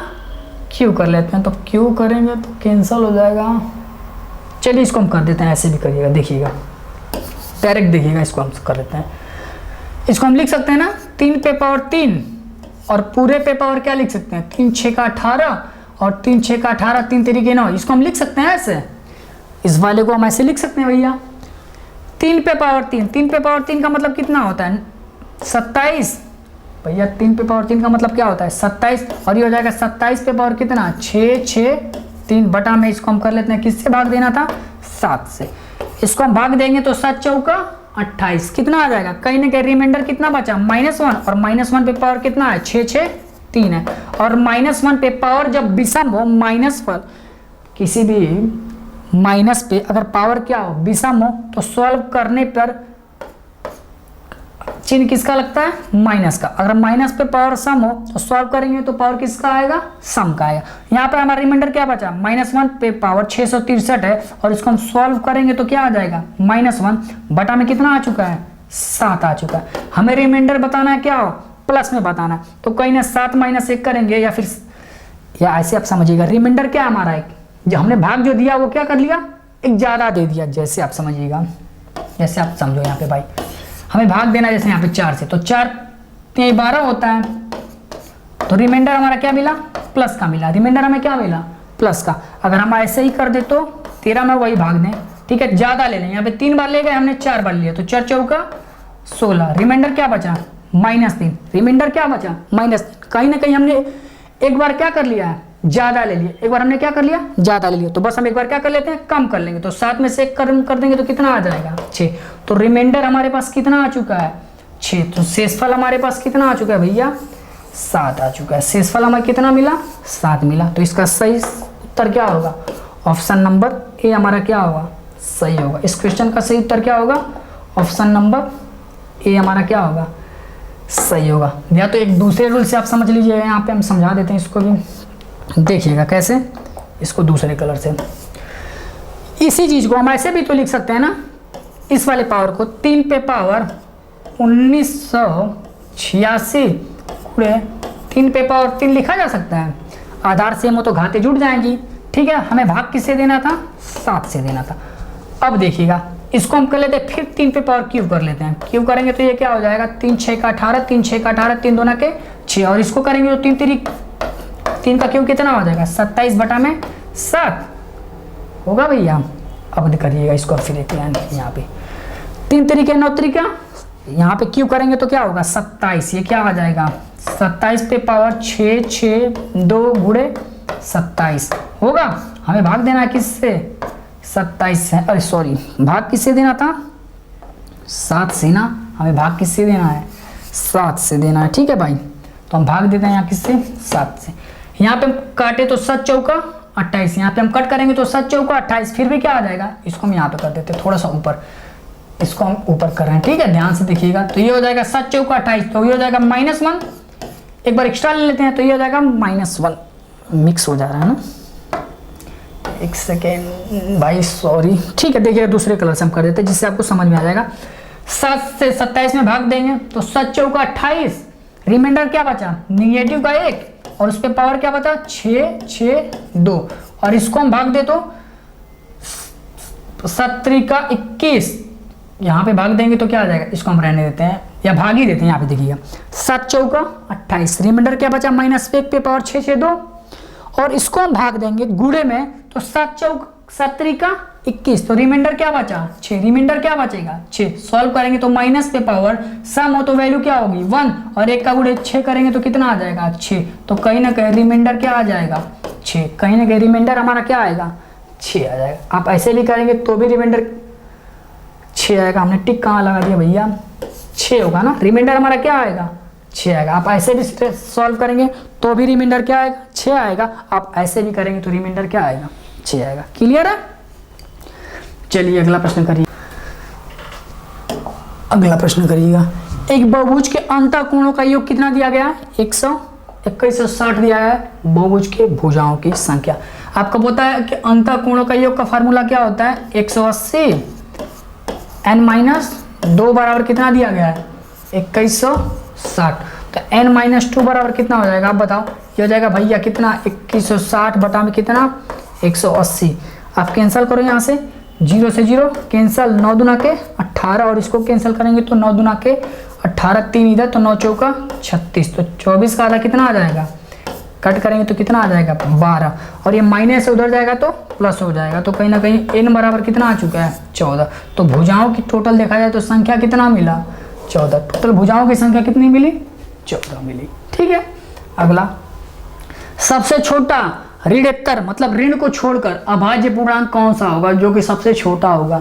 क्यू कर लेते हैं। तो क्यू करेंगे तो कैंसिल हो जाएगा। चलिए इसको हम कर देते हैं, ऐसे भी करिएगा, देखिएगा डायरेक्ट देखिएगा। इसको हम कर लेते हैं, इसको हम लिख सकते हैं ना 3 पे पावर 3 और पूरे पे पावर क्या लिख सकते हैं 3 6 का 18 और 3 6 का 18 3 3 9। इसको हम लिख सकते हैं ऐसे, इस वाले को हम ऐसे लिख सकते हैं भैया 3 पे पावर 3। 3 पे पावर 3 का मतलब कितना होता है 27 भैया। 3 पे पावर 3 का मतलब क्या होता है 27 और ये हो जाएगा 27 पे पावर कितना 6 6 3 बटा में। इसको हम कर लेते हैं, किससे भाग देना था 7 से। इसको हम भाग देंगे तो 7 चौका 28, कितना आ जाएगा कहीं ना कहीं रिमाइंडर कितना बचा -1 और -1 पे पावर कितना है 6 6 3 है। और -1 पे पावर जब विषम हो, माइनस पर किसी भी माइनस पे अगर पावर क्या हो विषम हो तो सॉल्व करने पर चिन्ह किसका लगता है माइनस का। अगर माइनस पे पावर सम हो तो सॉल्व करेंगे तो पावर किसका आएगा सम का आएगा। यहाँ पे हमारा रिमाइंडर क्या बचा -1 पे पावर 663 है और इसको हम सॉल्व करेंगे तो क्या आ जाएगा -1 बटा में कितना आ चुका है 7 आ चुका है। हमें रिमाइंडर बताना है क्या हो प्लस में बताना है, तो कहीं ना 7 - 1 करेंगे या फिर या ऐसे आप समझिएगा रिमाइंडर क्या हमारा एक जो हमने भाग जो दिया वो क्या कर लिया एक ज़्यादा दे दिया। जैसे आप समझिएगा, जैसे आप समझो यहाँ पे भाई हमें भाग देना जैसे यहाँ पे 4 से, तो 4 12 होता है तो रिमाइंडर हमारा क्या मिला प्लस का मिला। रिमाइंडर हमें क्या मिला प्लस का। अगर हम ऐसे ही कर दे तो 13 में वही भाग दें, ठीक है ज़्यादा ले लें। यहाँ पे 3 बार ले गए, हमने 4 बार लिया तो 4 चौका 16। रिमाइंडर क्या बचा -3। रिमाइंडर क्या बचा -3। कहीं ना कहीं हमने एक बार क्या कर लिया है ज़्यादा ले लिया, एक बार हमने क्या कर लिया ज़्यादा ले लिया। तो बस हम एक बार क्या कर लेते हैं कम कर लेंगे, तो 7 में से 1 कर देंगे तो कितना आ जाएगा 6। तो रिमाइंडर हमारे पास कितना आ चुका है 6। तो शेषफल हमारे पास कितना आ चुका है भैया 7 आ चुका है। शेषफल हमें कितना मिला 7 मिला। तो इसका सही उत्तर क्या होगा ऑप्शन नंबर ए हमारा क्या होगा सही होगा। इस क्वेश्चन का सही उत्तर क्या होगा ऑप्शन नंबर ए हमारा क्या होगा सही होगा। या तो एक दूसरे रूल से आप समझ लीजिए, यहाँ पे हम समझा देते हैं इसको भी, देखिएगा कैसे। इसको दूसरे कलर से, इसी चीज को हम ऐसे भी तो लिख सकते हैं ना, इस वाले पावर को 3 पे पावर 1986 पूरे 3 पे पावर 3 लिखा जा सकता है। आधार सेम हो तो घाते जुड़ जाएंगी, ठीक है। हमें भाग किससे देना था 7 से देना था। अब देखिएगा इसको हम कर लेते हैं, फिर 3 पे पावर क्यूब कर लेते हैं। क्यूब करेंगे तो ये क्या हो जाएगा 3 6 का 18 3 6 का 18 3 2 के 6 और इसको करेंगे तो 3 का क्यूब कितना हो जाएगा 27 बटा में 7 होगा भैया। अब करिएगा इसको फिर एक लाइन यहाँ पे 3 तरीके 9 तरीका, यहाँ पे क्यूब करेंगे तो क्या होगा 27। ये क्या आ जाएगा 27 पे पावर 6 6 2 गुणे 27 होगा। हमें भाग देना है किससे 27 से, अरे सॉरी भाग किससे देना था 7 से ना। हमें भाग किससे देना है 7 से देना है, ठीक है भाई। तो हम भाग देते हैं यहाँ किससे 7 से। यहाँ पे हम काटे तो 7 चौका 28, यहाँ पे हम कट करेंगे तो 7 चौका 28, फिर भी क्या आ जाएगा इसको हम यहाँ पे कर देते हैं थोड़ा सा ऊपर, इसको हम ऊपर कर रहे हैं, ठीक है ध्यान से देखिएगा। तो ये हो जाएगा 7 चौका 28, तो ये हो जाएगा -1। एक बार एक्स्ट्रा ले लेते हैं तो ये हो जाएगा -1, मिक्स हो जा रहा है ना, एक सेकेंड भाई, सॉरी। ठीक है, देखिए दूसरे कलर से हम कर देते हैं जिससे आपको समझ में आ जाएगा। 7 से 27 में भाग देंगे तो 7 चौका 28, रिमाइंडर क्या बचा, निगेटिव का 1 और उस पर पावर क्या बचा 6 6 2, और इसको हम भाग दे तो 7 का 21, यहाँ पे भाग देंगे तो क्या आ जाएगा, इसको हम रहने देते हैं या भाग ही देते हैं। यहाँ पे देखिएगा 7 चौका 28, रिमाइंडर क्या बचा -1 पे पावर 6 6 2, और इसको हम भाग देंगे गुणे में तो 7 चौक 7 का 21, तो रिमाइंडर क्या बचा 6, रिमाइंडर क्या बचेगा 6। सॉल्व करेंगे तो माइनस पे पावर सम हो तो वैल्यू क्या होगी 1, और 1 का गुणे 6 करेंगे तो कितना आ जाएगा 6, तो कहीं ना कहीं रिमाइंडर क्या आ जाएगा 6, कहीं ना कहीं रिमाइंडर हमारा क्या आएगा 6 आ जाएगा। आप ऐसे भी करेंगे तो भी रिमाइंडर 6 आएगा। हमने टिक कहाँ लगा दिया भैया, 6 होगा ना, रिमाइंडर हमारा क्या आएगा 6 आएगा। आप ऐसे भी सॉल्व करेंगे तो भी रिमाइंडर क्या आएगा 6 आएगा, आप ऐसे भी करेंगे तो रिमाइंडर क्या आएगा 6 आएगा। क्लियर है? चलिए अगला प्रश्न करिए। अगला प्रश्न करिएगा, एक बहुभुज के अंतःकोणों का योग कितना दिया गया है 12160 दिया है बहुभुज के भुजाओं की संख्या। आपको पता है कि अंतःकोणों का योग का फार्मूला क्या होता है 180 n-2 बराबर कितना दिया गया है 2160, तो n-2 बराबर कितना हो जाएगा आप बताओ। ये हो जाएगा भैया कितना 2160 बटा में कितना 180। आप कैंसिल करो यहाँ से 0 से 0 कैंसिल, 9 दूना के 18 और इसको कैंसिल करेंगे तो 9 दूना के 18, 3 इधर तो 9 चौका 36, तो 24 का आधा कितना आ जाएगा, कट करेंगे तो कितना आ जाएगा 12, और ये माइनस से उधर जाएगा तो प्लस हो जाएगा, तो कहीं ना कहीं n बराबर कितना आ चुका है 14। तो भुजाओं की टोटल देखा जाए तो संख्या कितना मिला 14, टोटल भुजाओं की संख्या कितनी मिली 14 मिली। ठीक है, अगला सबसे छोटा ऋणोत्तर मतलब ऋण को छोड़कर अभाज्य पूर्णांक कौन सा होगा जो कि सबसे छोटा होगा।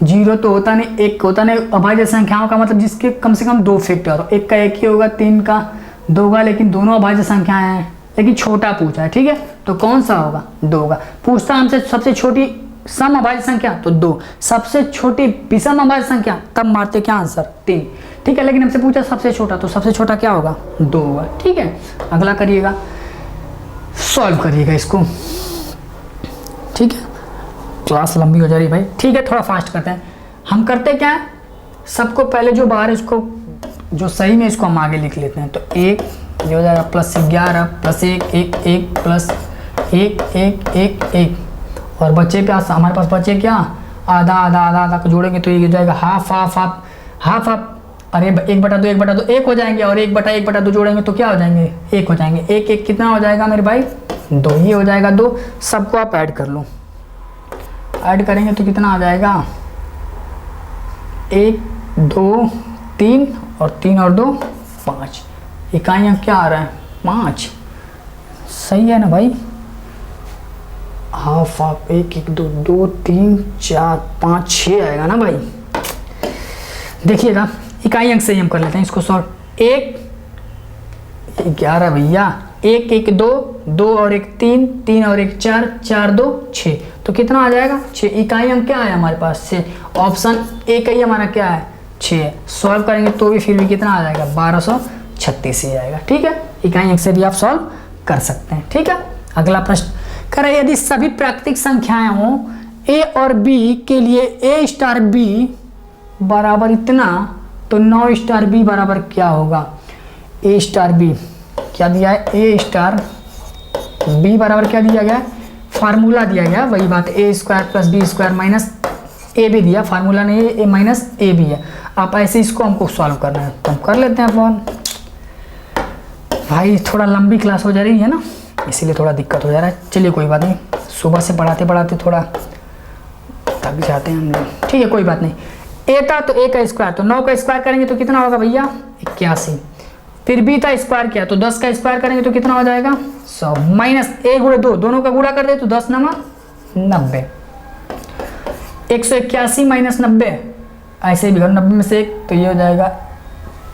0 तो होता नहीं, 1 होता नहीं, अभाज्य संख्याओं का मतलब जिसके कम से कम 2 फैक्टर हो, 1 का 1 ही होगा, 3 का 2 होगा, लेकिन दोनों अभाज्य संख्याएं हैं, लेकिन छोटा पूछा है। ठीक है, तो कौन सा होगा 2 होगा। पूछता हमसे सबसे छोटी सम अभाज्य संख्या तो 2, सबसे छोटी विषम अभाज्य संख्या तब मारते क्या आंसर 3। ठीक है, लेकिन हमसे पूछा सबसे छोटा, तो सबसे छोटा क्या होगा 2 होगा। ठीक है, अगला करिएगा, सॉल्व करिएगा इसको। ठीक है, क्लास लंबी हो जा रही भाई। ठीक है, थोड़ा फास्ट करते हैं। हम करते क्या है, सबको पहले जो बाहर इसको जो सही में इसको हम आगे लिख लेते हैं। तो 1 ये हो जाएगा +11 +1 1 1 प्लस 1 1 1 1, और बच्चे पे हमारे पास बचे क्या आधा आधा आधा आधा को जोड़ेंगे तो ये हो जाएगा half half half half half, अरे 1/2 1/2 1 हो जाएंगे, और 1/1/2 जोड़ेंगे तो क्या हो जाएंगे 1 हो जाएंगे। 1 1 कितना हो जाएगा मेरे भाई 2, ये हो जाएगा 2। सबको आप ऐड कर लो, ऐड करेंगे तो कितना आ जाएगा 1 2 3 और 3 और 2 5। इकाइयाँ क्या आ रहा है 5, सही है ना भाई। हाफ हाफ 1 1 2 2 3 4 5 6 आएगा ना भाई। देखिएगा इकाई अंक से ही हम कर लेते हैं इसको सॉल्व। 1 11 भैया, 1 1 2 2 और 1 3 3 और 1 4 4 2 6, तो कितना आ जाएगा 6। इकाई अंक क्या है हमारे पास 6, ऑप्शन ए का ही हमारा क्या है 6। सॉल्व करेंगे तो भी फिर भी कितना आ जाएगा 1236 ही आएगा। ठीक है, इकाई अंक से भी आप सॉल्व कर सकते हैं। ठीक है, अगला प्रश्न कह रहे यदि सभी प्राकृतिक संख्याएं हों ए और बी के लिए ए स्टार बी बराबर इतना, तो 9 स्टार बी बराबर क्या होगा। ए स्टार बी क्या दिया है, ए स्टार बी बराबर क्या दिया गया है, फार्मूला दिया गया, वही बात A square plus B square minus A भी दिया, फार्मूला नहीं है, ए माइनस ए भी है। आप ऐसे इसको हमको सॉल्व करना है तो हम कर लेते हैं अपन। भाई थोड़ा लंबी क्लास हो जा रही है ना, इसीलिए थोड़ा दिक्कत हो जा रहा है। चलिए कोई बात नहीं, सुबह से पढ़ाते पढ़ाते थोड़ा थक जाते हैं हम लोग। ठीक है, कोई बात नहीं। ए था तो ए का स्क्वायर, तो 9 का स्क्वायर करेंगे तो कितना होगा भैया 81। फिर बी था स्क्वायर किया तो 10 का स्क्वायर करेंगे तो कितना हो जाएगा 100, माइनस ए गुणे 2, दोनों का गुणा कर दे तो 10 9 90। 181 माइनस 90, ऐसे भी 90 में से 1, तो ये हो जाएगा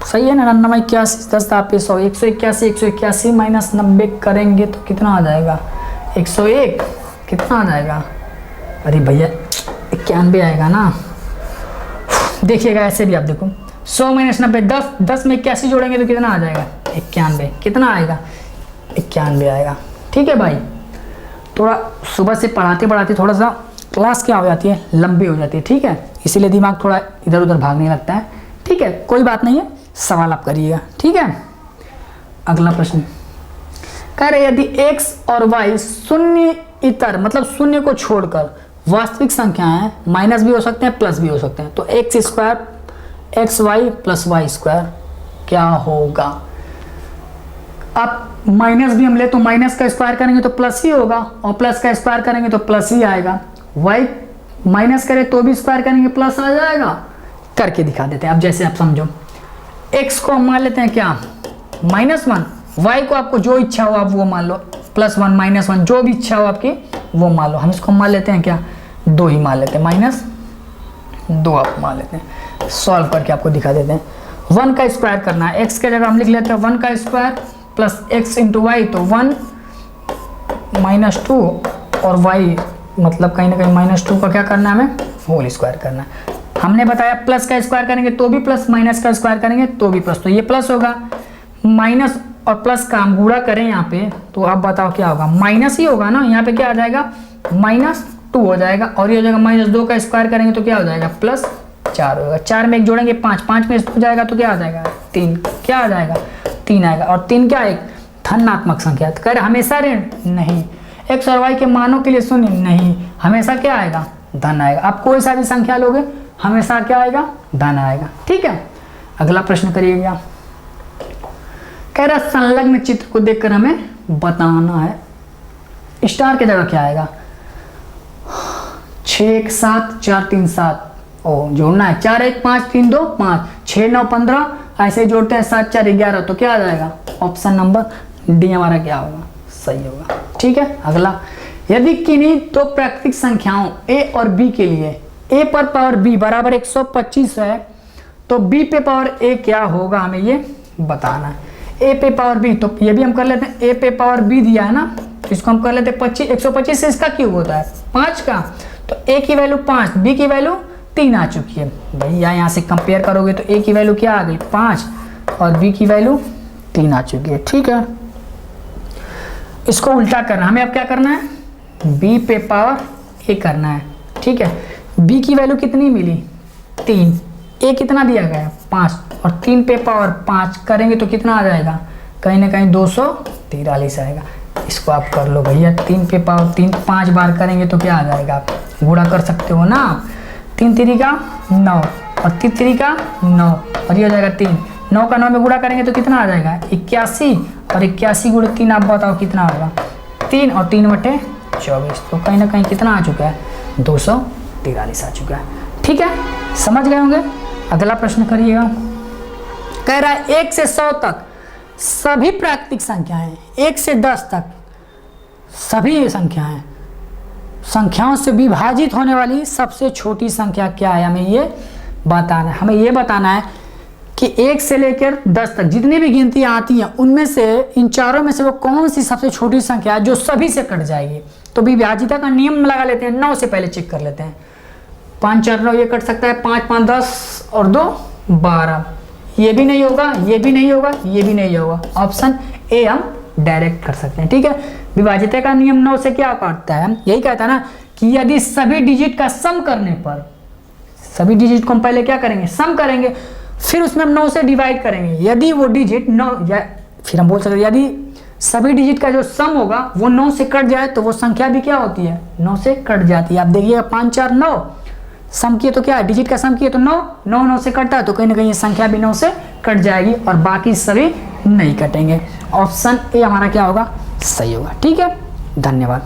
सही है ना 99 81 10 आप 100। 181 माइनस 90 करेंगे तो कितना आ जाएगा 101, कितना आ जाएगा, अरे भैया 91 आएगा ना। देखिएगा ऐसे भी आप देखो 100 माइनस 90 10 में 81 जोड़ेंगे तो कितना आ जाएगा 91, कितना आएगा 91 आएगा। ठीक है भाई, थोड़ा सुबह से पढ़ाते पढ़ाते थोड़ा सा क्लास क्या हो जाती है, लंबी हो जाती है, ठीक है, इसीलिए दिमाग थोड़ा इधर उधर भागने लगता है, ठीक है, कोई बात नहीं है, सवाल आप करिएगा, ठीक है। अगला प्रश्न कह रहे यदि x और y शून्य इतर मतलब शून्य को छोड़कर वास्तविक संख्या है, माइनस भी हो सकते हैं प्लस भी हो सकते हैं, तो X square X Y plus Y square क्या होगा। अब माइनस भी हम ले तो माइनस का स्क्वायर करेंगे तो प्लस ही होगा, और प्लस का स्क्वायर करेंगे तो प्लस ही आएगा। वाई माइनस करें तो भी स्क्वायर करेंगे प्लस आ जाएगा। करके दिखा देते हैं, अब जैसे आप समझो, एक्स को हम मान लेते हैं क्या -1, वाई को आपको जो इच्छा हो आप वो मान लो, +1 -1 जो भी इच्छा हो आपकी वो मान लो। हम इसको मान लेते हैं क्या 2 ही मान लेते हैं, -2 आप मान लेते हैं। सॉल्व करके आपको दिखा देते हैं। 1 का स्क्वायर करना है, x के जगह हम लिख लेते हैं 1 का square plus x into Y, तो 1 -2 और y मतलब कहीं ना कहीं -2 का क्या करना है हमें होल स्क्वायर करना है। हमने बताया प्लस का स्क्वायर करेंगे तो भी प्लस, माइनस का स्क्वायर करेंगे तो भी प्लस, तो ये प्लस होगा। माइनस और प्लस का हम गुणा करें यहाँ पे तो आप बताओ क्या होगा, माइनस ही होगा ना, यहाँ पे क्या आ जाएगा -2 हो जाएगा, और ये हो जाएगा -2 का स्क्वायर करेंगे तो क्या हो जाएगा +4 होगा। 4 में 1 जोड़ेंगे 5, 5 में हो जाएगा तो क्या आ जाएगा 3, क्या आ जाएगा 3 आएगा, और 3 क्या एक धनात्मक संख्या। तो कह रहे हमेशा ऋण नहीं, एक्स और वाई के मानों के लिए शून्य नहीं, हमेशा क्या आएगा धन आएगा। आप कोई सा भी संख्या लोगे हमेशा क्या आएगा धन आएगा, ठीक है। अगला प्रश्न करिएगा, कह रहा संलग्न चित्र को देखकर हमें बताना है। स्टार की जगह क्या आएगा 6 1 7 4 3 7, ओ जोड़ना है 4 1 5 3 2 5 6 9 15, ऐसे जोड़ते हैं 7 4 11, तो क्या आ जाएगा ऑप्शन नंबर डी हमारा क्या होगा सही होगा, ठीक है। अगला, यदि किन्हीं दो प्राकृतिक संख्याओं a और b के लिए a पर पावर b बराबर 125 है तो b पे पावर a क्या होगा, हमें ये बताना है। a पे पावर b, तो ये भी हम कर लेते हैं, a पे पावर b दिया है ना, तो इसको हम कर लेते हैं 125 से इसका क्यूब होता है 5 का, तो a की वैल्यू 5, b की वैल्यू 3 आ चुकी है भैया। यहाँ से कंपेयर करोगे तो a की वैल्यू क्या आ गई 5 और b की वैल्यू 3 आ चुकी है, ठीक है। इसको उल्टा करना, हमें अब क्या करना है b पे पावर a करना है, ठीक है। b की वैल्यू कितनी मिली 3, a कितना दिया गया 5, और 3 पे पावर 5 करेंगे तो कितना आ जाएगा कहीं ना कहीं 243 आएगा। इसको आप कर लो भैया, 3 पे पावर 3 5 बार करेंगे तो क्या आ जाएगा, आप गुणा कर सकते हो ना, 3 3 का 9 और 3 3 का 9, और ये हो जाएगा 3, 9 का 9 में गुणा करेंगे तो कितना आ जाएगा 81, और 81 गुणे 3 आप बताओ कितना होगा 3 और 3 बटे 24, तो कहीं ना कहीं कितना आ चुका है 243 आ चुका है, ठीक है, समझ गए होंगे। अगला प्रश्न करिएगा, कह रहा है 1 से 100 तक सभी प्राकृतिक संख्याएं, 1 से 10 तक सभी संख्याओं से विभाजित होने वाली सबसे छोटी संख्या क्या है, हमें ये बताना है। हमें ये बताना है कि 1 से लेकर 10 तक जितनी भी गिनतियां आती हैं उनमें से इन चारों में से वो कौन सी सबसे छोटी संख्या है जो सभी से कट जाएगी। तो विभाजिता का नियम लगा लेते हैं, 9 से पहले चेक कर लेते हैं। 5 4 9 ये कट सकता है, 5 5 10 और 2 12, ये भी नहीं होगा, ये भी नहीं होगा, ये भी नहीं होगा, ऑप्शन ए हम डायरेक्ट कर सकते हैं, ठीक है। विभाजिता का नियम 9 से क्या काटता है, यही कहता है ना कि यदि सभी डिजिट का सम करने पर, सभी डिजिट को हम पहले क्या करेंगे सम करेंगे, फिर उसमें हम 9 से डिवाइड करेंगे, यदि वो डिजिट 9 या फिर हम बोल सकते हैं यदि सभी डिजिट का जो सम होगा वो 9 से कट जाए तो वो संख्या भी क्या होती है 9 से कट जाती है। आप देखिएगा 5 4 9 सम किए तो क्या है, डिजिट का सम किए तो 9 9 9 से कटता है, तो कहीं ना कहीं ये संख्या भी 9 से कट जाएगी और बाकी सभी नहीं कटेंगे। ऑप्शन ए हमारा क्या होगा सही होगा, ठीक है। धन्यवाद।